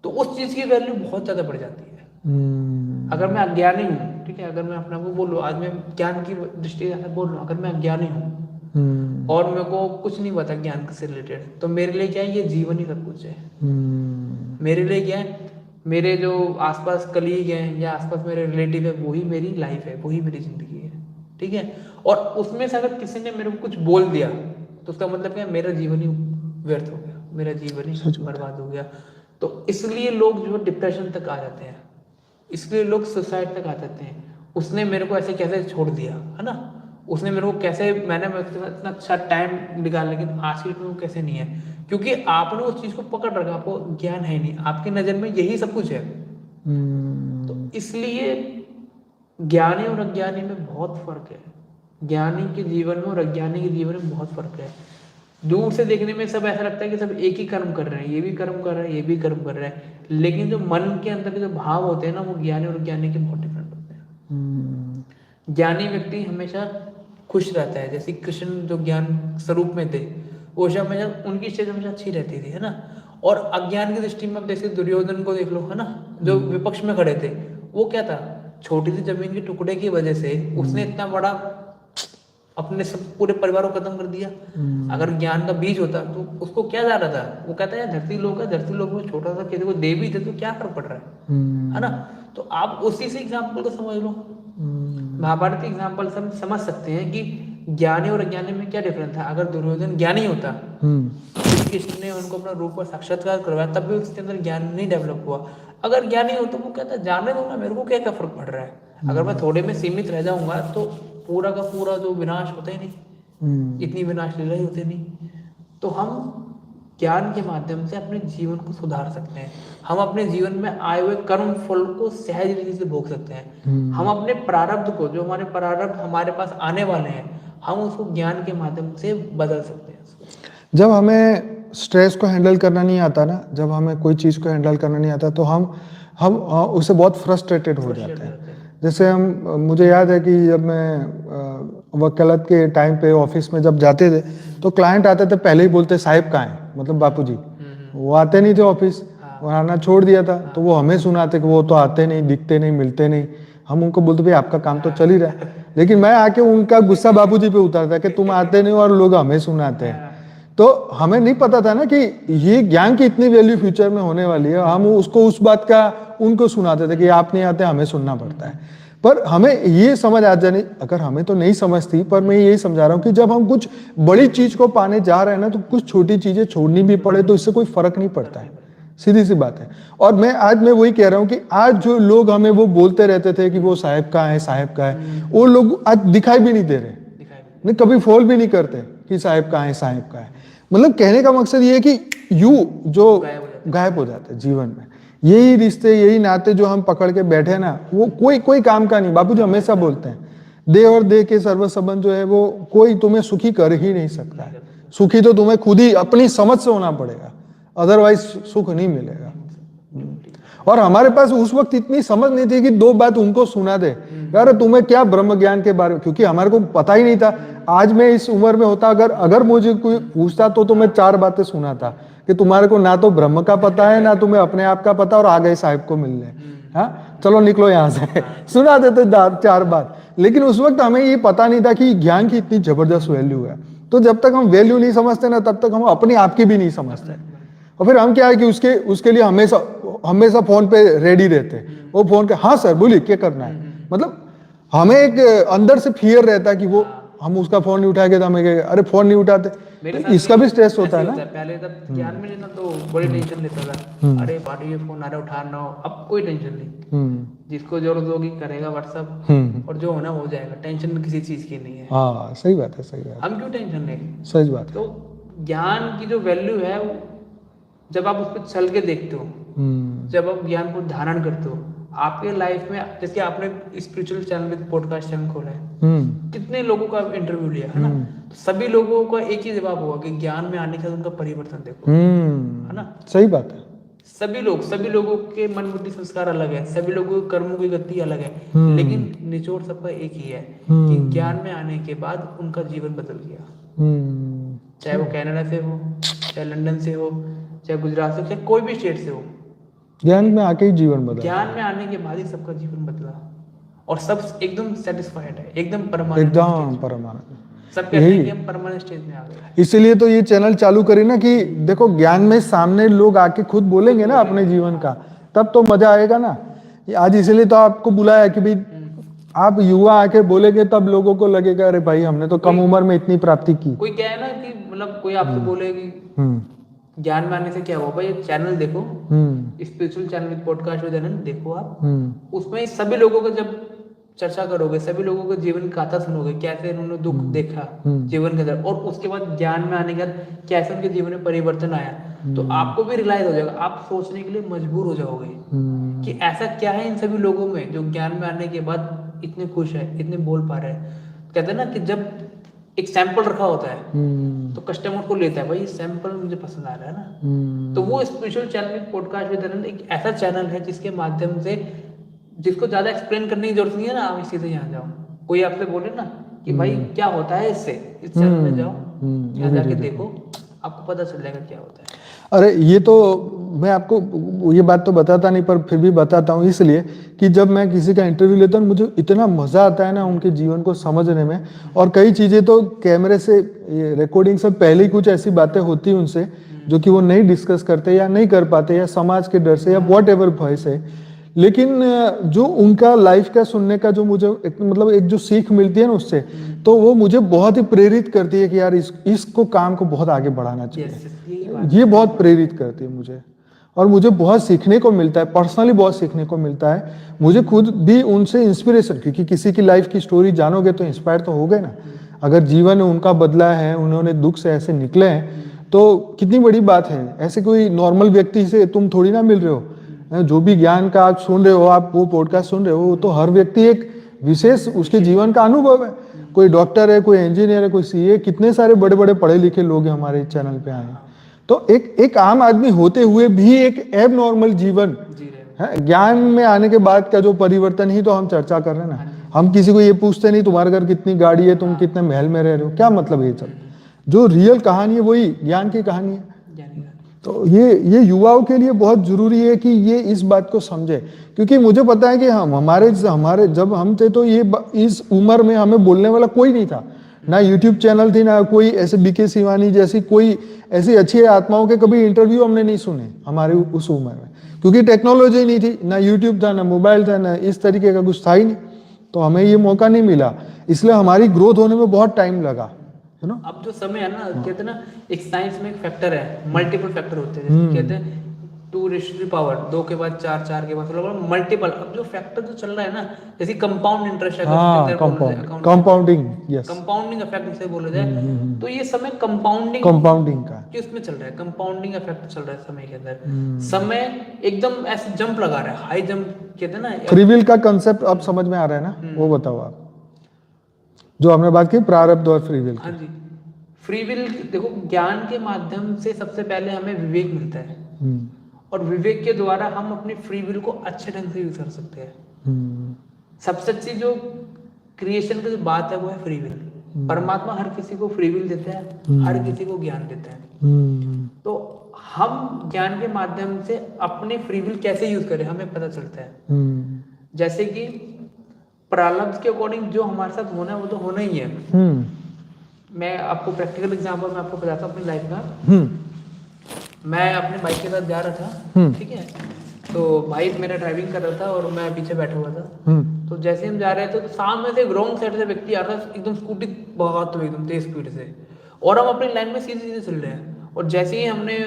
[SPEAKER 2] तो उस चीज की वैल्यू बहुत ज्यादा बढ़ जाती है। अगर मैं अज्ञानी हूँ, ठीक है, अगर मैं अपने को बोलूँ, आज मैं ज्ञान की दृष्टि से बोल रहा हूँ, अगर मैं अज्ञानी हूँ और मेरे को कुछ नहीं पता ज्ञान से रिलेटेड, तो मेरे लिए क्या है, ये जीवन ही सब कुछ है। मेरे लिए क्या है, मेरे जो आसपास कलीग हैं या आसपास मेरे रिलेटिव है, वही मेरी लाइफ है, वही मेरी जिंदगी है, ठीक है। और उसमें से अगर किसी ने मेरे को कुछ बोल दिया तो उसका मतलब क्या है, मेरा जीवन ही व्यर्थ हो गया, मेरा जीवन ही बर्बाद हो गया। तो इसलिए लोग जो डिप्रेशन तक आ जाते हैं, इसलिए लोग सुसाइड तक आ जाते हैं। उसने मेरे को ऐसे कैसे छोड़ दिया, है ना, उसने मेरे को कैसे, मैंने उसके साथ इतना अच्छा टाइम निकाल, लेकिन आज की डेट में वो कैसे नहीं है, क्योंकि आपने उस चीज को पकड़ रखा, आपको ज्ञान है नहीं, आपकी नजर में यही सब कुछ है। तो इसलिए ज्ञानी और अज्ञानी में बहुत फर्क है। ज्ञानी के जीवन में और अज्ञानी के जीवन में बहुत फर्क है। दूर से देखने में सब ऐसा लगता है कि सब एक ही कर्म कर रहे हैं, ये भी कर्म कर रहे हैं, ये भी कर्म कर रहे हैं, लेकिन जो मन के अंदर के जो भाव होते हैं ना, वो ज्ञानी और अज्ञानी के बहुत डिफरेंट होते हैं। ज्ञानी व्यक्ति हमेशा खुश रहता है, जैसे कृष्ण जो ज्ञान स्वरूप में थे, वो हमेशा उनकी स्टेज हमेशा अच्छी रहती थी, है ना। और अज्ञान की दृष्टि में अब जैसे दुर्योधन को देख लो, है ना, जो विपक्ष में खड़े थे, वो क्या था, छोटी सी जमीन के टुकड़े की वजह से उसने इतना बड़ा अपने सब पूरे परिवार को खत्म कर दिया। अगर ज्ञान का बीज होता तो उसको क्या जा रहा था, वो कहता है धरती लोक है, धरती लोक में छोटा सा किसी को दे भी थे तो क्या फर्क पड़ रहा है ना। तो आप उसी से एग्जाम्पल को समझ लो, महाभारत के एग्जाम्पल से हम समझ सकते हैं कि ज्ञानी और अज्ञानी में क्या डिफरेंस था। अगर दुर्योधन ज्ञानी होता, कृष्ण ने उनको अपना रूप पर साक्षात्कार करवाया, तब भी उसके अंदर ज्ञान नहीं डेवलप हुआ। अगर ज्ञानी हो तो वो कहता है जाने दो ना, मेरे को क्या क्या फर्क पड़ रहा है, अगर मैं थोड़े में सीमित रह जाऊंगा तो पूरा का पूरा जो विनाश होता ही नहीं, इतनी विनाश लीला ही होती नहीं। तो हम ज्ञान के माध्यम से अपने जीवन को सुधार सकते हैं, हम अपने जीवन में आए हुए कर्म फल को सहज रीति से भोग सकते हैं, हम अपने प्रारब्ध को, जो हमारे प्रारब्ध हमारे पास आने वाले हैं, हम उसको ज्ञान के माध्यम से बदल सकते हैं।
[SPEAKER 1] जब हमें स्ट्रेस को हैंडल करना नहीं आता ना, जब हमें कोई चीज़ को हैंडल करना नहीं आता तो हम उससे बहुत फ्रस्ट्रेटेड हो जाते हैं। जैसे मुझे याद है कि जब मैं वकालत के टाइम पे ऑफिस में जब जाते थे तो क्लाइंट आते थे, पहले ही बोलते साहिब कहाँ हैं, मतलब बापूजी। वो आते नहीं थे ऑफिस, वो आना छोड़ दिया था, तो वो हमें सुनाते कि वो तो आते नहीं, दिखते नहीं, मिलते नहीं। हम उनको बोलते भाई आपका काम तो चल ही रहा है, लेकिन मैं आके उनका गुस्सा बापूजी पे उतारता कि तुम आते नहीं और लोग हमें सुनाते हैं। तो हमें नहीं पता था ना कि ये ज्ञान की इतनी वैल्यू फ्यूचर में होने वाली है, हम उसको उस बात का उनको सुनाते थे कि आप नहीं आते, हमें सुनना पड़ता है। पर हमें ये समझ आ जानी, अगर हमें तो नहीं समझ थी, पर मैं यही समझा रहा हूँ कि जब हम कुछ बड़ी चीज को पाने जा रहे हैं ना, तो कुछ छोटी चीजें छोड़नी भी पड़े तो इससे कोई फर्क नहीं पड़ता है, सीधी सी बात है। और मैं वही कह रहा हूँ कि आज जो लोग हमें वो बोलते रहते थे कि वो साहिब का है, साहिब का है, वो लोग आज दिखाई भी नहीं दे रहे, नहीं कभी फॉल भी नहीं करते कि साहिब का है, साहिब का है। मतलब कहने का मकसद ये है कि जो गायब हो जाते हैं जीवन में, यही रिश्ते, यही नाते जो हम पकड़ के बैठे ना, वो कोई काम का नहीं। बापू जी हमेशा बोलते हैं, देह और देह के सर्व संबंध जो है वो कोई तुम्हें सुखी कर ही नहीं सकता है। सुखी तो तुम्हें खुद ही अपनी समझ से होना पड़ेगा, अदरवाइज सुख नहीं मिलेगा। और हमारे पास उस वक्त इतनी समझ नहीं थी कि दो बात उनको सुना दे, यार तुम्हें क्या ब्रह्म ज्ञान के बारे में, क्योंकि हमारे को पता ही नहीं था। आज मैं इस उम्र में होता, अगर मुझे कोई पूछता तो मैं 4 बातें सुनाता कि तुम्हारे को ना तो ब्रह्म का पता है, ना तुम्हें अपने आप का पता, और आ गए साहिब को मिलने, हाँ चलो निकलो यहाँ से सुना देते 4 बात। लेकिन उस वक्त हमें ये पता नहीं था कि ज्ञान की इतनी जबरदस्त वैल्यू है। तो जब तक हम वैल्यू नहीं समझते ना, तब तक हम अपने आप की भी नहीं समझते। और फिर हम क्या है कि उसके लिए हमेशा फोन पे रेडी रहते, वो फोन के हाँ सर बोलिए क्या करना है। मतलब हमें एक अंदर से फियर रहता है कि वो हम उसका फोन नहीं उठाएंगे तो हमें अरे फोन नहीं उठाते, तो इसका भी स्ट्रेस होता है ना।
[SPEAKER 2] पहले तब ज्ञान में लेना तो बड़ी टेंशन लेता था, अरे पार्टी ये फोन आ रहा है उठा ना हो, अब कोई टेंशन नहीं, जिसको जरूरत होगी करेगा व्हाट्सएप, और जो होना हो जाएगा, टेंशन किसी चीज की नहीं है।
[SPEAKER 1] हाँ सही बात है, सही बात,
[SPEAKER 2] हम क्यों टेंशन लेंगे,
[SPEAKER 1] सही बात।
[SPEAKER 2] तो ज्ञान की जो वैल्यू है वो जब आप उस पर चल के देखते हो, जब आप ज्ञान को धारण करते हो आपके लाइफ में, जैसे आपने स्पिरिचुअल चैनल में पॉडकास्ट चैनल खोला है, कितने लोगों का इंटरव्यू लिया है ना, तो सभी लोगों का एक ही जवाब हुआ कि ज्ञान में आने के बाद उनका परिवर्तन देखो, है ना।
[SPEAKER 1] सही बात है।
[SPEAKER 2] सभी लोगों के मन बुद्धि संस्कार अलग है, सभी लोगों के कर्मों की गति अलग है, लेकिन निचोड़ सबका एक ही है कि ज्ञान में आने के बाद उनका जीवन बदल गया। चाहे वो कनाडा से हो, चाहे लंदन से हो, चाहे गुजरात से, चाहे कोई भी स्टेट से हो,
[SPEAKER 1] ज्ञान में आके ही जीवन बदला।
[SPEAKER 2] ज्ञान में आने के बाद ही सबका जीवन बदला, और सब एकदम सेटिस्फाइड है, एकदम परमानेंट,
[SPEAKER 1] एकदम परमानेंट।
[SPEAKER 2] सब कहते हैं कि हम परमानेंट स्टेज में आ गए।
[SPEAKER 1] इसीलिए तो ये चैनल चालू करी ना कि देखो ज्ञान में सामने लोग आके खुद बोलेंगे ना अपने जीवन का, तब तो मजा आएगा ना। आज इसीलिए तो आपको बुलाया कि भाई आप युवा आके बोलेंगे, तब लोगों को लगेगा अरे भाई हमने तो कम उम्र में इतनी प्राप्ति की।
[SPEAKER 2] कोई क्या है ना कि मतलब कोई आपसे बोलेगी ज्ञान में आने से क्या हुआ, भाई चैनल देखो, spiritual channel with podcast with Anant देखो आप, उसमें सभी लोगों का जब चर्चा करोगे, सभी लोगों के जीवन की गाथा सुनोगे, कैसे उन्होंने दुख देखा जीवन के अंदर, और उसके बाद ज्ञान में आने के बाद कैसे उनके जीवन में परिवर्तन आया, तो आपको भी रियलाइज हो जाएगा, आप सोचने के लिए मजबूर हो जाओगे कि ऐसा क्या है इन सभी लोगों में जो ज्ञान में आने के बाद इतने खुश है, इतने बोल पा रहे हैं। कहते हैं ना कि जब एक सैंपल रखा होता है तो कस्टमर को लेता है, भाई सैंपल मुझे पसंद आ रहा है ना। तो वो स्पेशल चैनल पॉडकास्ट विद अनंत एक ऐसा चैनल है जिसके माध्यम से, जिसको ज्यादा एक्सप्लेन करने की जरूरत नहीं है ना, आप इसी से यहाँ जाओ, कोई आपसे बोले ना कि भाई क्या होता है इससे, इस चैनल में जाओ, यहाँ जाके देखो, आपको पता चल जाएगा क्या होता है।
[SPEAKER 1] अरे ये तो मैं आपको ये बात तो बताता नहीं, पर फिर भी बताता हूँ इसलिए कि जब मैं किसी का इंटरव्यू लेता हूँ मुझे इतना मजा आता है ना उनके जीवन को समझने में, और कई चीजें तो कैमरे से रिकॉर्डिंग से पहले ही कुछ ऐसी बातें होती हैं उनसे जो कि वो नहीं डिस्कस करते या नहीं कर पाते, या समाज के डर से या वॉट एवर भय से, लेकिन जो उनका लाइफ का सुनने का जो मुझे मतलब एक जो सीख मिलती है ना उससे, तो वो मुझे बहुत ही प्रेरित करती है कि यार इसको काम को बहुत आगे बढ़ाना चाहिए। ये बहुत प्रेरित करती है मुझे, और मुझे बहुत सीखने को मिलता है, पर्सनली बहुत सीखने को मिलता है। मुझे खुद भी उनसे इंस्पिरेशन, क्योंकि किसी की लाइफ की स्टोरी जानोगे तो इंस्पायर तो हो गए ना। अगर जीवन उनका बदला है, उन्होंने दुख से ऐसे निकले हैं, तो कितनी बड़ी बात है। ऐसे कोई नॉर्मल व्यक्ति से तुम थोड़ी ना मिल रहे हो। जो भी ज्ञान का आप सुन रहे हो, आप वो पॉडकास्ट सुन रहे हो, तो हर व्यक्ति एक विशेष उसके जीवन का अनुभव है। कोई डॉक्टर है, कोई इंजीनियर है, कोई सीए, कितने सारे बड़े बड़े पढ़े लिखे लोग हैं हमारे चैनल पे आए हैं। तो एक आम आदमी होते हुए भी एक एब नॉर्मल जीवन है, ज्ञान में आने के बाद का जो परिवर्तन ही तो हम चर्चा कर रहे हैं ना। हम किसी को ये पूछते नहीं तुम्हारे घर कितनी गाड़ी है, तुम कितने महल में रह रहे हो, क्या मतलब ये सब। जो रियल कहानी है वही ज्ञान की कहानी है। तो ये युवाओं के लिए बहुत जरूरी है कि ये इस बात को समझे, क्योंकि मुझे पता है कि हम हमारे जब हम थे तो ये इस उम्र में हमें बोलने वाला कोई नहीं था, ना यूट्यूब चैनल थी, ना कोई ऐसे बीके शिवानी जैसी कोई ऐसी अच्छी आत्माओं के कभी इंटरव्यू हमने नहीं सुने हमारे उस उम्र में, क्योंकि टेक्नोलॉजी नहीं थी, ना यूट्यूब था, ना मोबाइल था, ना इस तरीके का कुछ था ही नहीं। तो हमें ये मौका नहीं मिला, इसलिए हमारी ग्रोथ होने में बहुत टाइम लगा, है ना।
[SPEAKER 2] अब जो समय है ना, कहते हैं ना एक साइंस में एक फैक्टर है, मल्टीपल फैक्टर होते हैं, जैसे कहते हैं 2 2 के बाद 4, 4 के बाद मल्टीपल। अब जो फैक्टर जो चल रहा है ना, जैसे कंपाउंड इंटरेस्ट है,
[SPEAKER 1] कंपाउंडिंग, यस,
[SPEAKER 2] कंपाउंडिंग इफेक्ट से बोला जाए तो ये समय कंपाउंडिंग
[SPEAKER 1] का
[SPEAKER 2] किसमें चल रहा है, कंपाउंडिंग इफेक्ट चल रहा है समय के अंदर। समय एकदम ऐसे जंप लगा रहा है, हाई जंप कहते हैं ना।
[SPEAKER 1] फ्री विल का कंसेप्ट अब समझ में आ रहा है ना, वो बताओ आप, जो हमने बात की प्रारब्ध और फ्री विल।
[SPEAKER 2] हाँ जी, फ्री विल देखो, ज्ञान के माध्यम से सबसे पहले हमें विवेक मिलता है, और विवेक के द्वारा हम अपनी फ्री विल को अच्छे ढंग से यूज कर सकते हैं। सबसे अच्छी जो क्रिएशन की जो बात है वो है फ्री विल। परमात्मा हर किसी को फ्री विल देता है, हर किसी को ज्ञान देता है। तो हम ज्ञान के माध्यम से अपने फ्री विल कैसे यूज करें हमें पता चलता है। जैसे कि प्रारब्ध के अकॉर्डिंग जो हमारे साथ होना है वो तो होना ही है। मैं आपको प्रैक्टिकल एग्जांपल मैं आपको बताता हूँ अपनी लाइफ का। मैं अपने बाइक के साथ जा रहा था, ठीक है, तो भाई मेरा ड्राइविंग कर रहा था और मैं पीछे बैठा हुआ था। तो जैसे हम जा रहे थे तो सामने से एक रॉन्ग साइड से व्यक्ति आ रहा था, एकदम स्कूटी बहुत एकदम तेज स्पीड से, और हम अपनी लाइन में सीधे सीधे चल रहे हैं। और जैसे ही हमने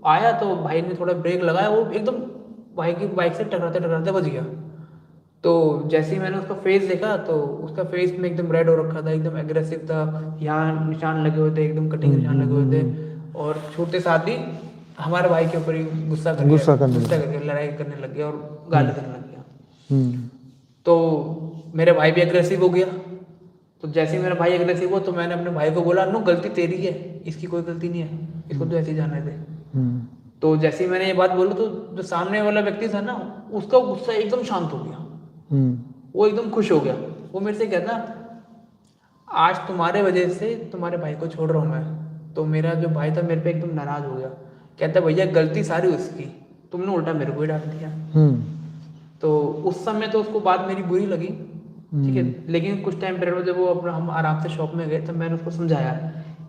[SPEAKER 2] आया तो भाई ने थोड़ा ब्रेक लगाया, वो एकदम भाई की बाइक से टकराते टकराते बच गया। तो जैसे ही मैंने उसका फेस देखा तो उसका फेस में एकदम रेड हो रखा था, एकदम एग्रेसिव था, यहाँ निशान लगे हुए थे, एकदम कटिंग निशान लगे हुए थे, और छोटे साथ ही हमारे भाई के ऊपर ही गुस्सा करके लड़ाई करने लग गया और गाली देने लग गया। तो मेरे भाई भी एग्रेसिव हो गया। तो जैसे ही मेरा भाई एग्रेसिव हुआ तो मैंने अपने भाई को बोला, नो गलती तेरी है, इसकी कोई गलती नहीं है, इसको तो ऐसे ही जाने दे। तो जैसे ही मैंने ये बात बोली तो जो सामने वाला व्यक्ति था ना, उसका गुस्सा एकदम शांत हो गया, वो एकदम खुश हो गया। वो मेरे से कहता, आज तुम्हारे वजह से तुम्हारे भाई को छोड़ रहा हूँ मैं। तो मेरा जो भाई था मेरे पे एकदम नाराज हो गया, कहता भैया गलती सारी उसकी, तुमने उल्टा मेरे को ही डाल दिया। तो उस समय तो उसको बात मेरी बुरी लगी, ठीक है, लेकिन कुछ टाइम पहले जब वो अपना हम आराम से शॉप में गए तब मैंने उसको समझाया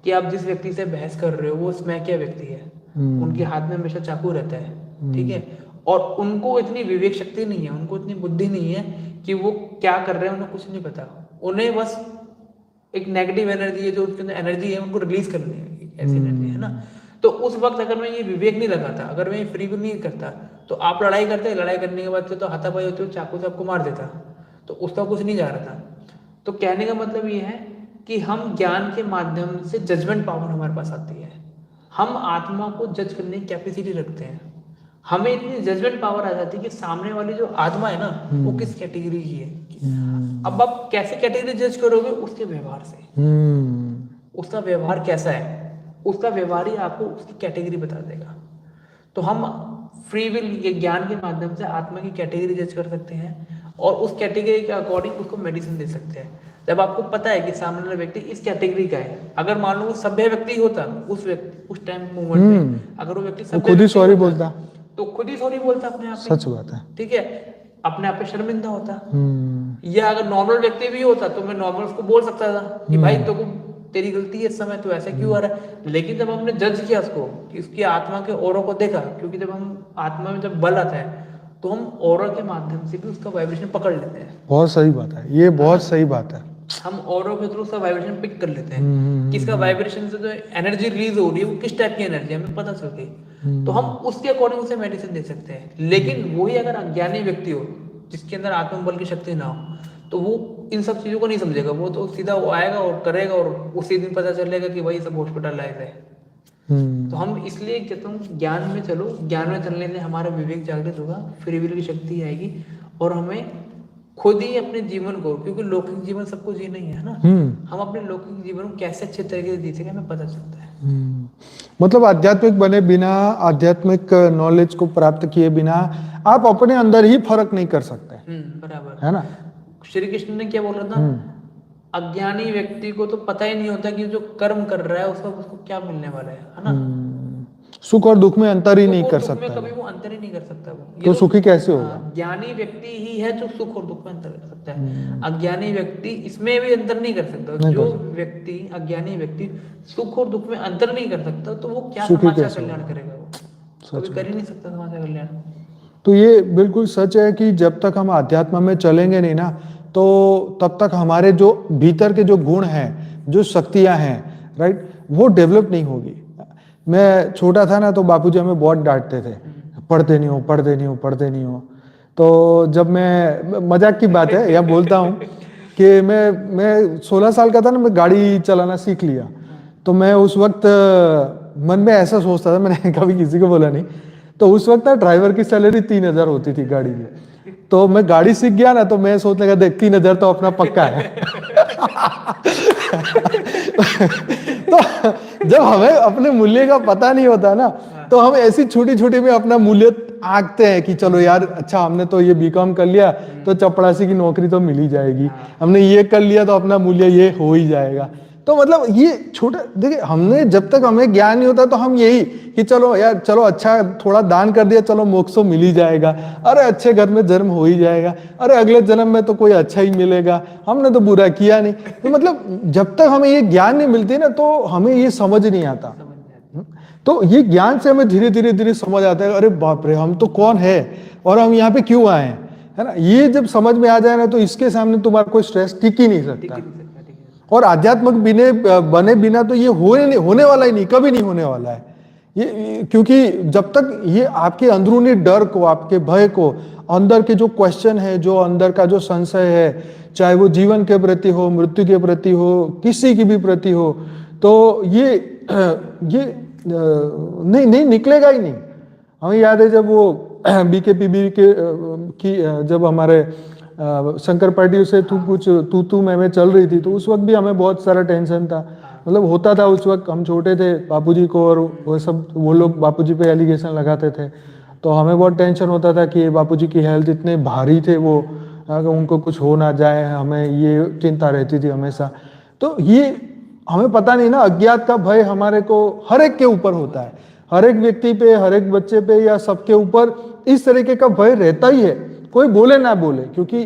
[SPEAKER 2] कि आप जिस व्यक्ति से बहस कर रहे हो वो स्मैकिया व्यक्ति है, उनके हाथ में हमेशा चाकू रहता है, ठीक है, और उनको इतनी विवेक शक्ति नहीं है, उनको इतनी बुद्धि नहीं है कि वो क्या कर रहे हैं, उन्हें कुछ नहीं पता। उन्हें बस एक नेगेटिव एनर्जी है, जो उसके अंदर एनर्जी है उनको रिलीज करनी है, ऐसी एनर्जी है ना। तो उस वक्त अगर मैं ये विवेक नहीं लगाता, अगर मैं ये फ्री विल नहीं करता, तो आप लड़ाई करते, लड़ाई करने के बाद तो हाथापाई होती है, चाकू से आपको मार देता। तो उसका कुछ नहीं जा रहा था। तो कहने का मतलब ये है कि हम ज्ञान के माध्यम से जजमेंट पावर हमारे पास आती है, हम आत्मा को जज करने की कैपेसिटी रखते हैं, हमें इतनी जजमेंट पावर आ जाती है कि सामने वाली जो आत्मा है ना वो किस कैटेगरी की है। अब आप कैसे कैटेगरी जज करोगे? उसके व्यवहार से। उसका व्यवहार कैसा है, उसका व्यवहार ही आपको उसकी कैटेगरी बता देगा। तो हम फ्री विल ये ज्ञान के माध्यम से आत्मा की कैटेगरी जज कर सकते हैं और उस कैटेगरी के अकॉर्डिंग उसको मेडिसिन दे सकते हैं। जब आपको पता है कि सामने वाला व्यक्ति इस कैटेगरी का है, अगर मान लो वो सभ्य व्यक्ति होता उस व्यक्ति उस टाइम मूवमेंट में, अगर वो व्यक्ति सभ्य
[SPEAKER 1] खुद ही सॉरी बोलता
[SPEAKER 2] तो खुद ही सॉरी बोलता अपने आप।
[SPEAKER 1] सच बात है,
[SPEAKER 2] ठीक है, अपने आप पे शर्मिंदा होता। या अगर नॉर्मल व्यक्ति भी होता तो मैं नॉर्मल उसको बोल सकता था कि भाई तो तेरी गलती है, इस समय तो ऐसा क्यों आ रहा है। लेकिन जब हमने जज किया उसको कि उसकी आत्मा के औरों को देखा, क्योंकि जब हम आत्मा में जब बल आता है तो हम औरों के माध्यम से भी उसका वाइब्रेशन पकड़ लेते हैं।
[SPEAKER 1] बहुत सही बात है, ये बहुत सही बात है।
[SPEAKER 2] हम औरों के थ्रू उसका वाइब्रेशन पिक कर लेते हैं कि इसका वाइब्रेशन से जो एनर्जी रिलीज हो रही है वो किस टाइप की एनर्जी हमें पता चल गई, तो हम उसके अकॉर्डिंग उसे मेडिसिन दे सकते हैं। लेकिन वही अगर अज्ञानी व्यक्ति हो जिसके अंदर आत्मबल की शक्ति ना हो तो वो इन सब चीजों को नहीं समझेगा, वो तो सीधा वो आएगा और करेगा और उसी दिन पता चलेगा कि भाई सब हॉस्पिटलाइज है। तो हम इसलिए कहता हूँ ज्ञान में चलो, ज्ञान में चलने से हमारा विवेक जागृत होगा, फ्री विल की शक्ति आएगी और हमें खुद ही अपने जीवन को, क्योंकि लौकिक जीवन सबको जीना ही है ना, हम अपने लौकिक जीवन को कैसे अच्छे तरीके से जी सके हमें पता चलता है।
[SPEAKER 1] मतलब आध्यात्मिक बने बिना, आध्यात्मिक नॉलेज को प्राप्त किए बिना आप अपने अंदर ही फर्क नहीं कर सकते।
[SPEAKER 2] बराबर
[SPEAKER 1] है ना।
[SPEAKER 2] श्री कृष्ण ने क्या बोल रहा था, अज्ञानी व्यक्ति को तो पता ही नहीं होता कि जो कर्म कर रहा है उसको क्या मिलने वाला है ना।
[SPEAKER 1] सुख और दुख में अंतर ही नहीं कर सकता,
[SPEAKER 2] कभी वो अंतर ही नहीं कर सकता वो।
[SPEAKER 1] तो सुखी कैसे होगा?
[SPEAKER 2] ज्ञानी व्यक्ति ही है जो सुख और दुख में अंतर कर सकता है, अज्ञानी व्यक्ति इसमें भी अंतर नहीं कर सकता। जो व्यक्ति अज्ञानी व्यक्ति सुख और दुख में अंतर नहीं कर सकता तो वो क्या समाज का कल्याण करेगा, वो कभी कर ही नहीं सकता समाज का कल्याण।
[SPEAKER 1] तो ये बिल्कुल सच है कि जब तक हम अध्यात्म में चलेंगे नहीं ना तो तब तक हमारे जो भीतर के जो गुण हैं, जो शक्तियां हैं, राइट, वो डेवलप नहीं होगी। मैं छोटा था ना तो बापूजी हमें बहुत डांटते थे, पढ़ते नहीं हो पढ़ते नहीं हो पढ़ते नहीं हो। तो जब मैं, मजाक की बात है या बोलता हूँ कि मैं 16 साल का था ना, मैं गाड़ी चलाना सीख लिया। तो मैं उस वक्त मन में ऐसा सोचता था, मैंने कभी किसी को बोला नहीं, तो उस वक्त ना ड्राइवर की सैलरी 3000 होती थी गाड़ी में। तो मैं गाड़ी सीख गया ना तो मैं सोचने लगा देख 3000 तो अपना पक्का है। तो जब हमें अपने मूल्य का पता नहीं होता ना तो हम ऐसी छोटी छोटी में अपना मूल्य आंकते हैं कि चलो यार अच्छा हमने तो ये बीकॉम कर लिया तो चपड़ासी की नौकरी तो मिल ही जाएगी, हमने ये कर लिया तो अपना मूल्य ये हो ही जाएगा। तो मतलब ये छोटा, देखिए हमने जब तक हमें ज्ञान नहीं होता तो हम यही कि चलो यार चलो अच्छा थोड़ा दान कर दिया चलो मोक्ष तो मिल ही जाएगा, अरे अच्छे घर में जन्म हो ही जाएगा, अरे अगले जन्म में तो कोई अच्छा ही मिलेगा, हमने तो बुरा किया नहीं। तो मतलब जब तक हमें ये ज्ञान नहीं मिलती ना तो हमें ये समझ नहीं आता। तो ये ज्ञान से हमें धीरे धीरे धीरे समझ आता है, अरे बाप रे हम तो कौन है और हम यहाँ पे क्यों आए हैं, है ना। ये जब समझ में आ जाए ना तो इसके सामने तुम्हारा कोई स्ट्रेस टिक ही नहीं सकता। और आध्यात्मिक बने बिना तो ये होने वाला ही नहीं, कभी नहीं होने वाला है ये, क्योंकि जब तक ये आपके अंदरूनी डर को, आपके भय को, अंदर के जो क्वेश्चन है, जो अंदर का जो संशय है, चाहे वो जीवन के प्रति हो, मृत्यु के प्रति हो, किसी की भी प्रति हो, तो ये नहीं निकलेगा ही नहीं। हमें याद है जब वो बीकेपीबी की जब हमारे शंकर पार्टी से कुछ तू मैं चल रही थी तो उस वक्त भी हमें बहुत सारा टेंशन था, मतलब होता था। उस वक्त हम छोटे थे, बापूजी को और वो लोग बापूजी पे एलिगेशन लगाते थे तो हमें बहुत टेंशन होता था कि बापूजी की हेल्थ इतने भारी थे, वो अगर उनको कुछ हो ना जाए, हमें ये चिंता रहती थी हमेशा। तो ये हमें पता नहीं ना, अज्ञात का भय हमारे को हर एक के ऊपर होता है, हर एक व्यक्ति पे, हर एक बच्चे पे या सबके ऊपर इस तरीके का भय रहता ही है, कोई बोले ना बोले, क्योंकि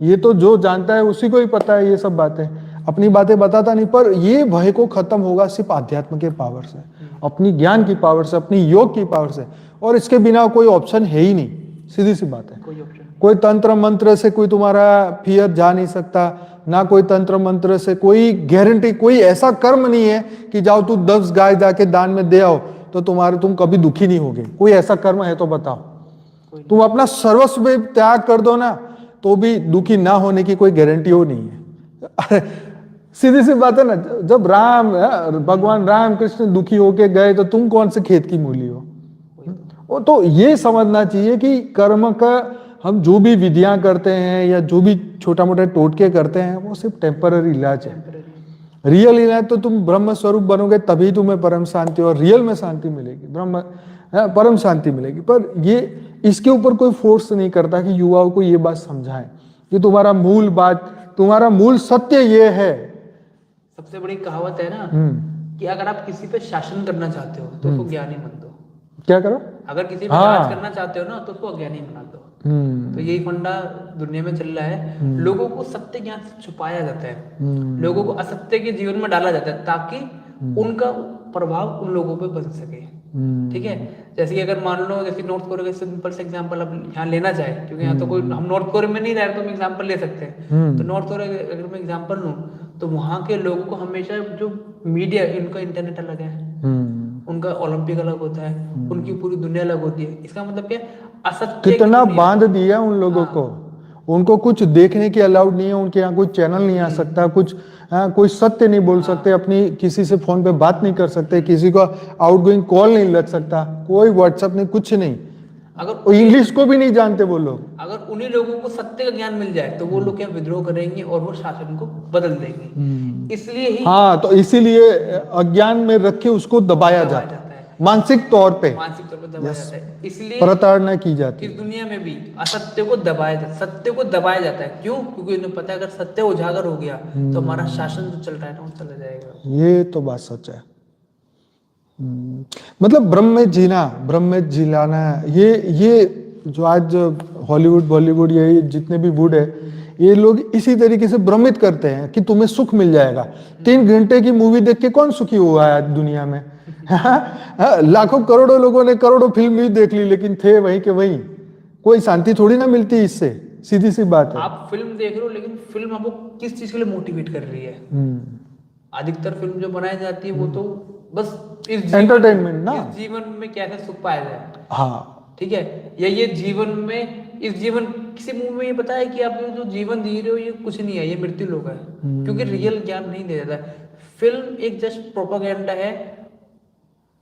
[SPEAKER 1] ये तो जो जानता है उसी को ही पता है ये सब बातें, अपनी बातें बताता नहीं। पर ये भय को खत्म होगा सिर्फ अध्यात्म के पावर से, अपनी ज्ञान की पावर से, अपनी योग की पावर से, और इसके बिना कोई ऑप्शन है ही नहीं, सीधी सी बात है। कोई तंत्र मंत्र से कोई तुम्हारा फियर जा नहीं सकता, ना कोई तंत्र मंत्र से कोई गारंटी, कोई ऐसा कर्म नहीं है कि जाओ तू 10 गाय जाके दान में दे आओ तो तुम कभी दुखी नहीं होगे। कोई ऐसा कर्म है तो बताओ। तुम अपना सर्वस्व त्याग कर दो ना, तो भी दुखी ना होने की कोई गारंटी हो नहीं है। अरे सीधी सी बात है ना, जब भगवान राम कृष्ण दुखी होके गए तो तुम कौन से खेत की मूली हो? वो तो ये समझना चाहिए कि कर्म का हम जो भी विधियां करते हैं या जो भी छोटा मोटा टोटके करते हैं वो सिर्फ टेम्पररी इलाज है। रियल इलाज तो तुम ब्रह्म स्वरूप बनोगे तभी तुम्हें परम शांति और रियल में शांति मिलेगी, परम शांति मिलेगी। पर ये इसके ऊपर कोई फोर्स नहीं करता कि युवाओं को ये बात समझाएं कि तुम्हारा मूल बात, तुम्हारा मूल सत्य ये है।
[SPEAKER 2] सबसे बड़ी कहावत है ना कि अगर आप किसी पे शासन करना चाहते हो तो उसको ज्ञानी मत दो।
[SPEAKER 1] क्या करो?
[SPEAKER 2] अगर किसी पे राज करना चाहते हो ना तो उसको अज्ञानी बना दो। तो यही फंडा दुनिया में चल रहा है। लोगों को सत्य ज्ञान से छुपाया जाता है, लोगों को असत्य के जीवन में डाला जाता है ताकि उनका प्रभाव उन लोगों पे बन सके। ठीक है, जैसे कि अगर मान लो जैसे नॉर्थ कोरिया का सिंपल से एग्जांपल अब यहाँ लेना चाहे, क्योंकि यहाँ तो कोई हम नॉर्थ कोरिया में नहीं रह रहे तो हम एग्जांपल ले सकते हैं। तो नॉर्थ कोरिया अगर मैं एग्जांपल लूँ तो वहाँ के लोगों को हमेशा जो मीडिया, इनका इंटरनेट अलग है, उनका ओलंपिक अलग होता है, उनकी पूरी दुनिया अलग होती है। इसका मतलब क्या, असत्य
[SPEAKER 1] कितना बांध दिया उन लोगों को, उनको कुछ देखने की अलाउड नहीं है, उनके यहाँ कोई चैनल नहीं आ सकता, कुछ कोई सत्य नहीं बोल सकते, अपनी किसी से फोन पे बात नहीं कर सकते, किसी को आउटगोइंग कॉल नहीं लग सकता, कोई व्हाट्सएप नहीं, कुछ नहीं। अगर इंग्लिश को भी नहीं जानते वो लोग।
[SPEAKER 2] अगर उन्हीं लोगों को सत्य का ज्ञान मिल जाए तो वो लोग क्या विद्रोह करेंगे और वो शासन को बदल देंगे। इसलिए ही
[SPEAKER 1] तो इसीलिए अज्ञान में रखे उसको दबाया जाता है, मानसिक तौर पे
[SPEAKER 2] दबाया जाता है। इसलिए
[SPEAKER 1] प्रताड़ना की जाती है।
[SPEAKER 2] इस दुनिया में भी असत्य को दबाया जाता है, सत्य को दबाया जाता है। क्यों? क्योंकि उन्हें पता है अगर सत्य उजागर हो गया तो हमारा शासन जो चल रहा है ना वो चला जाएगा।
[SPEAKER 1] ये तो बात सच है। मतलब ब्रह्म में जीना, ब्रह्म में जिलाना, ये जो आज हॉलीवुड बॉलीवुड ये जितने भी वुड है, ये लोग इसी तरीके से भ्रमित करते हैं कि तुम्हें सुख मिल जाएगा। 3 घंटे की मूवी देख के कौन सुखी हुआ है आज दुनिया में? लाखों करोड़ों लोगों ने करोड़ों फिल्म भी देख ली लेकिन थे वहीं के वहीं। कोई शांति थोड़ी ना मिलती इससे, सीधी सी बात है।
[SPEAKER 2] आप फिल्म देख रहे हो लेकिन फिल्म आपको किस चीज के लिए मोटिवेट कर रही है? अधिकतर फिल्म जो बनाई जाती है वो तो बस इस
[SPEAKER 1] एंटरटेनमेंट ना,
[SPEAKER 2] इस जीवन में कैसे सुख पाया जाए।
[SPEAKER 1] हाँ
[SPEAKER 2] ठीक है, या ये जीवन में, इस जीवन किसी मूवी में ये बताया है कि आप जो जीवन जी रहे हो ये कुछ नहीं है, ये मृत्यु लोक है। क्योंकि रियल ज्ञान नहीं दिया जाता है। फिल्म एक जस्ट प्रोपागेंडा है,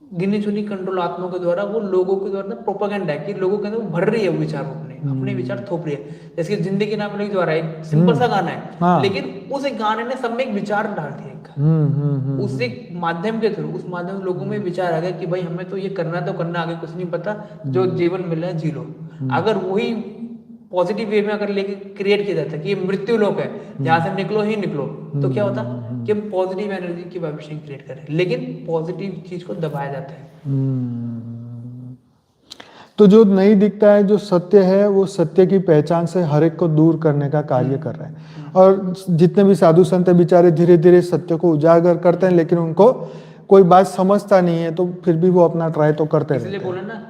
[SPEAKER 2] गिनी चुनी कंट्रोल आत्माओं के द्वारा, वो लोगों के द्वारा प्रोपागेंडा है कि लोगों के अंदर भर रही है विचार, अपने विचार थोप रही है। जैसे कि जिंदगी नाम लेके द्वारा एक सिंपल सा गाना है, लेकिन उस एक गाने ने सब में एक विचार डाल दिया। उस एक माध्यम के थ्रू, उस माध्यम से लोगों में विचार आ गया कि भाई हमें तो ये करना तो करना, आगे कुछ नहीं पता, जो जीवन मिल रहा है जी लो। अगर वही पॉजिटिव वे में अगर लेके क्रिएट किया जाता है कि ये मृत्यु लोक है, यहाँ से निकलो ही निकलो, तो क्या होता कि हम पॉजिटिव एनर्जी की वाइब्रेशन क्रिएट करें। लेकिन पॉजिटिव चीज को दबाया जाता है।
[SPEAKER 1] तो जो नहीं दिखता है, जो सत्य है, वो सत्य की पहचान से हर एक को दूर करने का कार्य कर रहे हैं। और जितने भी साधु संत बेचारे धीरे धीरे सत्य को उजागर करते हैं, लेकिन उनको कोई बात समझता नहीं है, तो फिर भी वो अपना ट्राई तो करते हैं।
[SPEAKER 2] इसलिए बोला ना,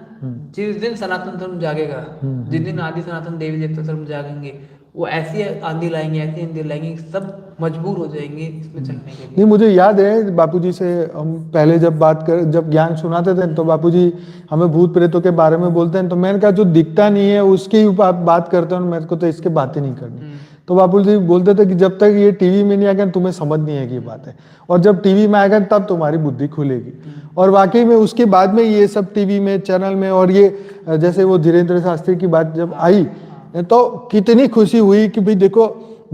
[SPEAKER 2] जिस दिन सनातन धर्म जागेगा, जिस दिन आदि सनातन देवी देवता धर्म जागेंगे, वो ऐसी आंधी लाएंगे, ऐसी आंधी लाएंगे, सब मजबूर हो जाएंगे इसमें चलने के लिए।
[SPEAKER 1] नहीं, मुझे याद है बापूजी से हम पहले जब ज्ञान सुनाते थे तो बापूजी हमें भूत प्रेतों के बारे में बोलते हैं, तो मैंने कहा जो दिखता नहीं है उसकी आप बात करते हो, मेरे को तो इसके बात ही नहीं करनी। तो बापूजी बोलते थे कि जब तक ये टीवी में नहीं आएगा तुम्हें समझ नहीं आएगी बात है, और जब टीवी में आएगा तब तुम्हारी बुद्धि खुलेगी। और वाकई में उसके बाद में ये सब टीवी में, चैनल में, और ये जैसे वो धीरेन्द्र शास्त्री की बात जब आई तो कितनी खुशी हुई कि भाई देखो,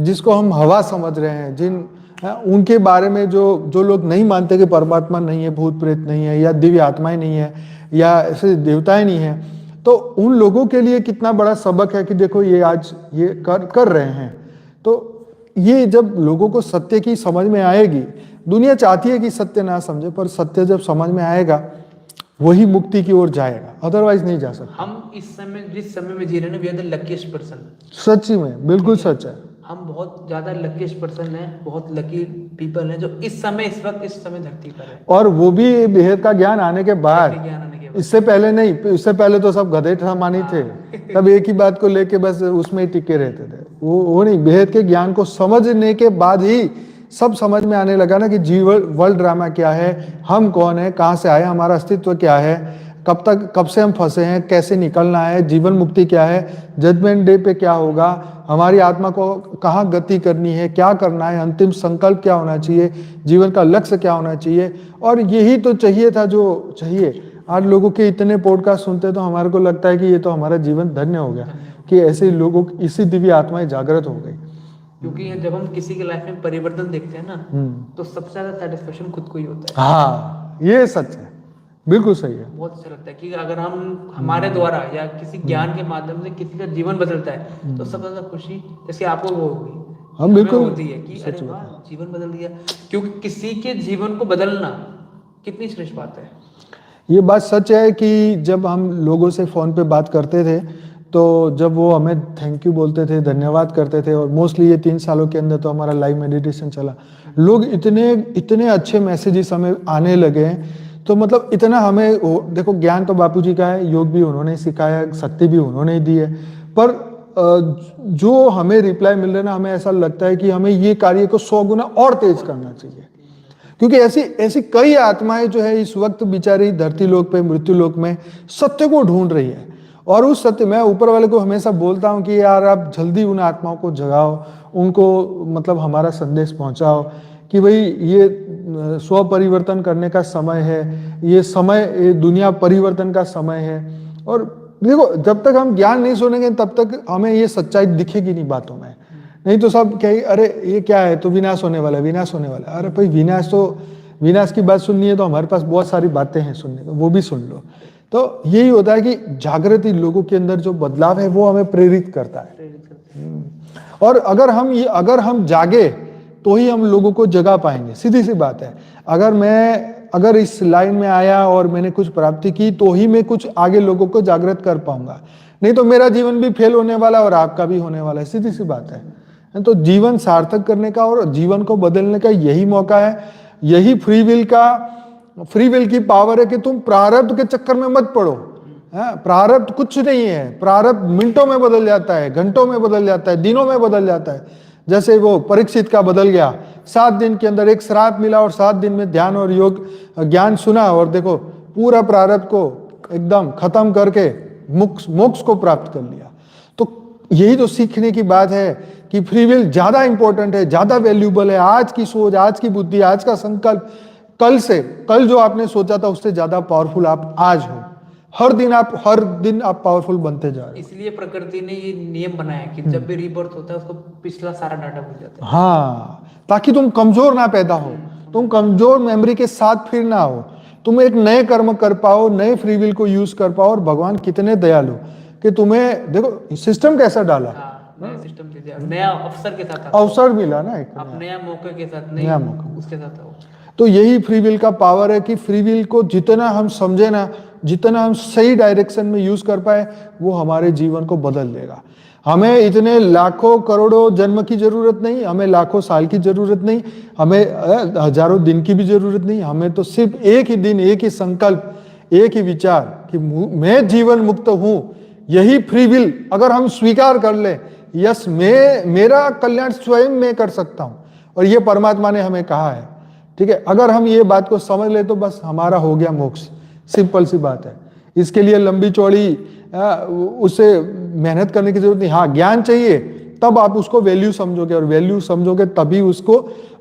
[SPEAKER 1] जिसको हम हवा समझ रहे हैं, उनके बारे में जो लोग नहीं मानते कि परमात्मा नहीं है, भूत प्रेत नहीं है, या दिव्य आत्माएं नहीं है, या ऐसे देवताएं नहीं है, तो उन लोगों के लिए कितना बड़ा सबक है कि देखो ये आज ये कर रहे हैं। तो ये जब लोगों को सत्य की समझ में आएगी, दुनिया चाहती है कि सत्य ना समझे, पर सत्य जब समझ में आएगा वही मुक्ति की ओर जाएगा, अदरवाइज नहीं जा सकता।
[SPEAKER 2] हम इस समय जिस समय में जी रहे हैं, we are the luckiest person.
[SPEAKER 1] सच्ची में बिल्कुल सच है।
[SPEAKER 2] हम बहुत ज्यादा लकीस्ट पर्सन हैं, बहुत लकी पीपल हैं जो इस वक्त इस समय धरती पर है।
[SPEAKER 1] और वो भी भेद का ज्ञान आने के बाद, इससे पहले नहीं। इससे पहले तो सब गधे सामानी थे, सब एक ही बात को लेके बस उसमें ही टिके रहते थे। वो नहीं, भेद के ज्ञान को समझने के बाद ही सब समझ में आने लगा ना कि जीवन वर्ल्ड ड्रामा क्या है, हम कौन है, कहाँ से आए, हमारा अस्तित्व क्या है, कब से हम फंसे हैं, कैसे निकलना है, जीवन मुक्ति क्या है, जजमेंट डे पे क्या होगा, हमारी आत्मा को कहाँ गति करनी है, क्या करना है, अंतिम संकल्प क्या होना चाहिए, जीवन का लक्ष्य क्या होना चाहिए। और यही तो चाहिए था जो चाहिए। आज लोगों के इतने पॉडकास्ट सुनते तो हमारे को लगता है कि ये तो हमारा जीवन धन्य हो गया कि ऐसे लोगों इसी दिव्य आत्माएं जागृत हो गई।
[SPEAKER 2] क्योंकि जब हम किसी के लाइफ में परिवर्तन देखते हैं ना, तो सबसे ज्यादा सेटिस्फेक्शन खुद को ही होता है।
[SPEAKER 1] हाँ, ये सच है, बिल्कुल सही है।
[SPEAKER 2] बहुत अच्छा लगता है कि अगर हम हमारे द्वारा या किसी ज्ञान के माध्यम से किसी का जीवन बदलता है, तो सबसे ज्यादा खुशी जैसे आपको वो होगी,
[SPEAKER 1] हम बिल्कुल
[SPEAKER 2] होती है कि अरे वाह, जीवन बदल दिया। क्योंकि किसी के जीवन को बदलना कितनी श्रेष्ठ बात है।
[SPEAKER 1] ये बात सच है कि जब हम लोगों से फोन पे बात करते थे तो जब वो हमें थैंक यू बोलते थे, धन्यवाद करते थे, और मोस्टली ये 3 सालों के अंदर तो हमारा लाइव मेडिटेशन चला, लोग इतने अच्छे मैसेजेस हमें आने लगे हैं। तो मतलब इतना हमें देखो, ज्ञान तो बापूजी का है, योग भी उन्होंने सिखाया, शक्ति भी उन्होंने दी है, पर जो हमें रिप्लाई मिल रहा है ना, हमें ऐसा लगता है कि हमें ये कार्य को 100 गुना और तेज करना चाहिए। क्योंकि ऐसी कई आत्माएं जो है इस वक्त बेचारी धरती लोक पे, मृत्यु लोक में सत्य को ढूंढ रही है। और उस सत्य, मैं ऊपर वाले को हमेशा बोलता हूं कि यार आप जल्दी उन आत्माओं को जगाओ, उनको मतलब हमारा संदेश पहुंचाओ कि भाई ये स्व परिवर्तन करने का समय है, ये समय दुनिया परिवर्तन का समय है। और देखो, जब तक हम ज्ञान नहीं सुनेंगे तब तक हमें ये सच्चाई दिखेगी नहीं बातों में। नहीं तो सब क्या, अरे ये क्या है, तो विनाश होने वाला है, विनाश होने वाला है। अरे भाई, विनाश की बात सुननी है तो हमारे पास बहुत सारी बातें हैं सुनने को, वो भी सुन लो। तो यही होता है कि जागृति लोगों के अंदर जो बदलाव है वो हमें प्रेरित करता है। और अगर हम जागे तो ही हम लोगों को जगा पाएंगे, सीधी सी बात है। अगर इस लाइन में आया और मैंने कुछ प्राप्ति की तो ही मैं कुछ आगे लोगों को जागृत कर पाऊंगा, नहीं तो मेरा जीवन भी फेल होने वाला है और आपका भी होने वाला है, सीधी सी बात है। तो जीवन सार्थक करने का और जीवन को बदलने का यही मौका है, यही फ्री विल की पावर है कि तुम प्रारब्ध के चक्कर में मत पड़ो। प्रारब्ध कुछ नहीं है, प्रारब्ध मिनटों में बदल जाता है, घंटों में बदल जाता है, दिनों में बदल जाता है। जैसे वो परीक्षित का बदल गया, 7 दिन के अंदर एक श्राप मिला और 7 दिन में ध्यान और योग ज्ञान सुना, और देखो पूरा प्रारब्ध को एकदम खत्म करके मोक्ष को प्राप्त कर लिया। तो यही तो सीखने की बात है कि फ्री विल ज्यादा इंपॉर्टेंट है, ज्यादा वैल्यूबल है। आज की सोच, आज की बुद्धि, आज का संकल्प, कल जो आपने सोचा था उससे ज्यादा पावरफुल आप आज हो। हर दिन आप पावरफुल बनते जा रहे हो।
[SPEAKER 2] इसलिए प्रकृति ने ये नियम बनाया कि जब भी रीबर्थ होता है उसको पिछला सारा डाटा भूल जाता है।
[SPEAKER 1] हाँ, ताकि तुम कमजोर ना पैदा हो, तुम कमजोर मेमोरी के साथ फिर ना हो, तुम एक नए कर्म कर पाओ, नए फ्री विल को यूज कर पाओ। और भगवान कितने दयालु कि तुम्हें देखो सिस्टम कैसा डाला,
[SPEAKER 2] नया सिस्टम दे दिया, नया अवसर के साथ
[SPEAKER 1] अवसर मिला ना, एक
[SPEAKER 2] आप नया मौके के साथ,
[SPEAKER 1] नया मौका
[SPEAKER 2] उसके साथ आओ।
[SPEAKER 1] तो यही फ्री विल का पावर है कि फ्री विल को जितना हम समझे ना, जितना हम सही डायरेक्शन में यूज कर पाए, वो हमारे जीवन को बदल देगा। हमें इतने लाखों करोड़ों जन्म की जरूरत नहीं, हमें लाखों साल की जरूरत नहीं, हमें हजारों दिन की भी जरूरत नहीं। हमें तो सिर्फ एक ही दिन, एक ही संकल्प, एक ही विचार कि मैं जीवन मुक्त हूं। यही फ्री विल अगर हम स्वीकार कर ले, यस मेरा कल्याण स्वयं मैं कर सकता हूं, और ये परमात्मा ने हमें कहा है, ठीक है। अगर हम ये बात को समझ ले तो बस हमारा हो गया मोक्ष, सिंपल सी बात है। इसके लिए लंबी चौड़ी उसे मेहनत करने की जरूरत नहीं। हाँ, ज्ञान चाहिए, तब आप उसको वैल्यू समझोगे, और वैल्यू समझोगे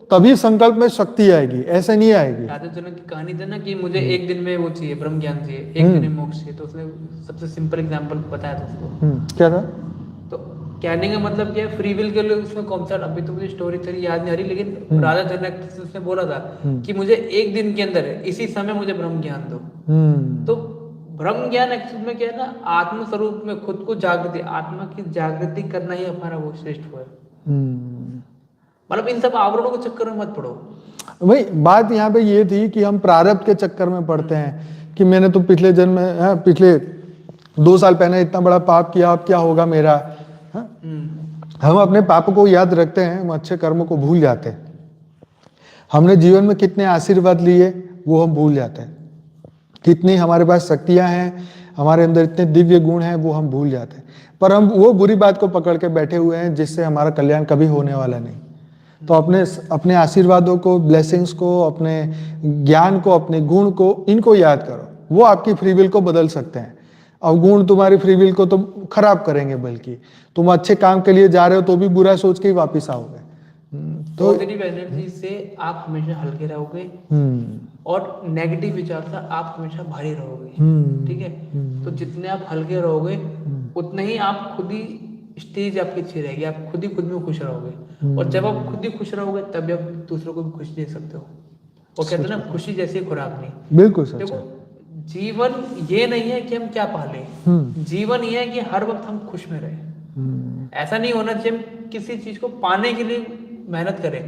[SPEAKER 1] तभी संकल्प में शक्ति आएगी, ऐसे नहीं आएगी।
[SPEAKER 2] राधा जनक की कहानी थी ना कि मुझे एक दिन में वो चाहिए, ब्रह्म ज्ञान चाहिए, एक दिन में मोक्ष चाहिए, तो उसने सबसे सिंपल एग्जांपल बताया था उसको।
[SPEAKER 1] क्या था?
[SPEAKER 2] तो कहने का मतलब क्या है, फ्री विल के लिए उसमें कॉन्सेप्ट, अभी तो मुझे स्टोरी थोड़ी याद नहीं आ रही, लेकिन राधा जनक से उसने बोला था कि मुझे एक दिन के अंदर इसी समय मुझे ब्रह्म ज्ञान दो। तो ब्रह्म ज्ञान एक्चुअल में क्या है ना, आत्म स्वरूप में खुद को जागृति, आत्मा की जागृति करना ही हमारा वो श्रेष्ठ है। मतलब इन सब आवरणों के चक्कर में मत पड़ो।
[SPEAKER 1] भाई बात यहाँ पे ये थी कि हम प्रारब्ध के चक्कर में पड़ते हैं कि मैंने तो पिछले जन्म में, पिछले 2 साल पहले इतना बड़ा पाप किया, अब क्या होगा मेरा। हम अपने पाप को याद रखते हैं, हम अच्छे कर्मों को भूल जाते हैं। हमने जीवन में कितने आशीर्वाद लिए वो हम भूल जाते हैं। कितनी हमारे पास शक्तियां हैं, हमारे अंदर इतने दिव्य गुण हैं, वो हम भूल जाते हैं। पर हम वो बुरी बात को पकड़ के बैठे हुए हैं जिससे हमारा कल्याण कभी होने वाला नहीं। तो अपने आशीर्वादों को, ब्लेसिंग्स को, अपने ज्ञान को, अपने गुण को, इनको याद करो। वो आपकी फ्री विल को बदल सकते हैं। अवगुण तुम्हारी फ्री विल को तो खराब करेंगे, बल्कि तुम अच्छे काम के लिए जा रहे हो तो भी बुरा सोच के ही वापिस आओगे।
[SPEAKER 2] तो पॉजिटिव एनर्जी से आप हमेशा हल्के रहोगे और नेगेटिव विचार से आप हमेशा भारी रहोगे। ठीक है, तो जितने आप हल्के रहोगे उतने ही आप खुद ही स्टेज आपकी अच्छी रहेगी, आप खुद में खुश रहोगे। और जब आप खुद ही खुश रहोगे तब आप दूसरों को भी खुश दे सकते हो। वो कहते हैं ना, खुशी जैसी खुराक नहीं।
[SPEAKER 1] बिल्कुल सच
[SPEAKER 2] देखो,
[SPEAKER 1] है।
[SPEAKER 2] जीवन ये नहीं है कि हम क्या पाले, जीवन ये है कि हर वक्त हम खुश में रहे। ऐसा नहीं होना चाहिए हम किसी चीज को पाने के लिए मेहनत करें,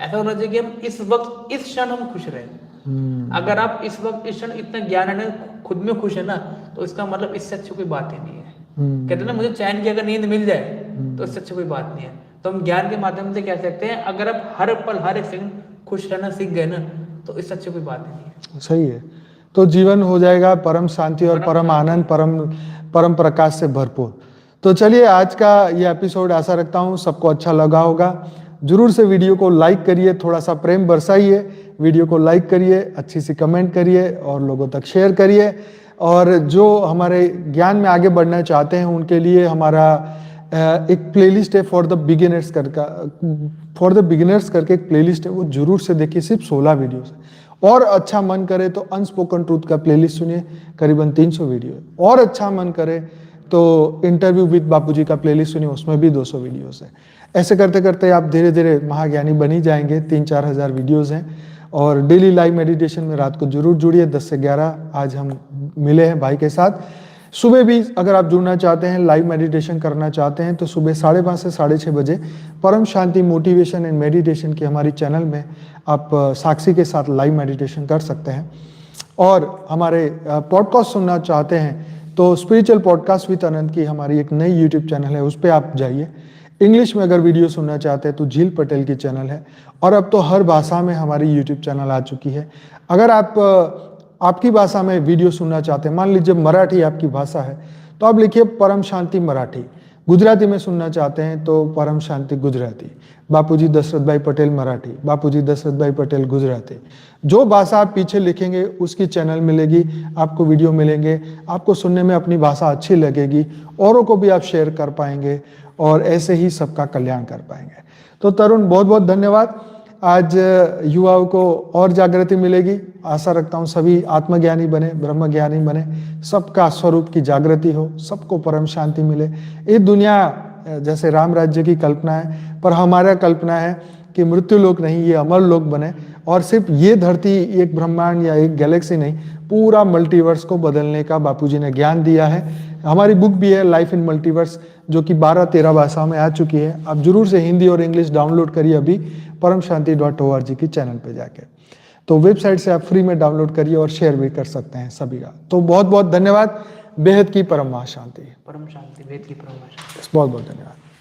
[SPEAKER 2] ऐसा होना चाहिए कि हम इस वक्त इस क्षण हम खुश रहें। अगर आप इस वक्त इस क्षण इतना ज्ञान है ना, खुद में खुश है ना, तो इसका मतलब इससे अच्छी कोई बात ही नहीं है। कहते हैं ना, मुझे चैन की अगर नींद मिल जाए तो इससे अच्छी कोई बात नहीं है। तो हम ज्ञान के माध्यम से कह सकते हैं, अगर आप हर पल हर एक सेकंड खुश रहना सीख गए ना, तो इससे अच्छी कोई बात नहीं है।
[SPEAKER 1] सही है। तो जीवन हो जाएगा परम शांति और परम आनंद, परम प्रकाश से भरपूर। तो चलिए, आज का ये एपिसोड आशा रखता हूँ सबको अच्छा लगा होगा। जरूर से वीडियो को लाइक करिए, थोड़ा सा प्रेम बरसाइए, वीडियो को लाइक करिए, अच्छी सी कमेंट करिए और लोगों तक शेयर करिए। और जो हमारे ज्ञान में आगे बढ़ना चाहते हैं उनके लिए हमारा एक प्लेलिस्ट है फॉर द बिगिनर्स करके एक प्लेलिस्ट है, वो जरूर से देखिए। सिर्फ 16 वीडियोस है। और अच्छा मन करे तो अनस्पोकन ट्रूथ का प्लेलिस्ट सुनिए, करीबन 300 वीडियो है। और अच्छा मन करे तो इंटरव्यू विद बापूजी का प्लेलिस्ट सुनिए, उसमें भी 200 वीडियोस है। ऐसे करते करते आप धीरे धीरे महाज्ञानी बन ही जाएंगे। 3-4 हज़ार वीडियोस हैं। और डेली लाइव मेडिटेशन में रात को जरूर जुड़िए 10 से 11। आज हम मिले हैं भाई के साथ। सुबह भी अगर आप जुड़ना चाहते हैं, लाइव मेडिटेशन करना चाहते हैं, तो सुबह 5:30 से 6:30 बजे परम शांति मोटिवेशन एंड मेडिटेशन की हमारी चैनल में आप साक्षी के साथ लाइव मेडिटेशन कर सकते हैं। और हमारे पॉडकास्ट सुनना चाहते हैं तो स्पिरिचुअल पॉडकास्ट विद अनंत की हमारी एक नई यूट्यूब चैनल है, उस पर आप जाइए। इंग्लिश में अगर वीडियो सुनना चाहते हैं तो झील पटेल की चैनल है। और अब तो हर भाषा में हमारी यूट्यूब चैनल आ चुकी है। अगर आप आपकी भाषा में वीडियो सुनना चाहते हैं, मान लीजिए मराठी आपकी भाषा है, तो आप लिखिए परम शांति मराठी। गुजराती में सुनना चाहते हैं तो परम शांति गुजराती। बापूजी दशरथ भाई पटेल मराठी, बापूजी दशरथ भाई पटेल गुजराती। जो भाषा आप पीछे लिखेंगे उसकी चैनल मिलेगी, आपको वीडियो मिलेंगे, आपको सुनने में अपनी भाषा अच्छी लगेगी, औरों को भी आप शेयर कर पाएंगे और ऐसे ही सबका कल्याण कर पाएंगे। तो तरुण, बहुत बहुत धन्यवाद। आज युवाओं को और जागृति मिलेगी। आशा रखता हूँ सभी आत्मज्ञानी बने, ब्रह्मज्ञानी बने, सबका स्वरूप की जागृति हो, सबको परम शांति मिले। ये दुनिया जैसे राम राज्य की कल्पना है, पर हमारा कल्पना है कि मृत्यु लोक नहीं, ये अमर लोक बने। और सिर्फ ये धरती, एक ब्रह्मांड या एक गैलेक्सी नहीं, पूरा मल्टीवर्स को बदलने का बापूजी ने ज्ञान दिया है। हमारी बुक भी है लाइफ इन मल्टीवर्स, जो कि 12-13 भाषाओं में आ चुकी है। आप जरूर से हिंदी और इंग्लिश डाउनलोड करिए अभी परमशांति.org की चैनल पे जाके। तो वेबसाइट से आप फ्री में डाउनलोड करिए और शेयर भी कर सकते हैं सभी का। तो बहुत बहुत धन्यवाद। बेहद की परम शांति।
[SPEAKER 2] परम शांति, वेद की परम शांति।
[SPEAKER 1] बहुत बहुत धन्यवाद।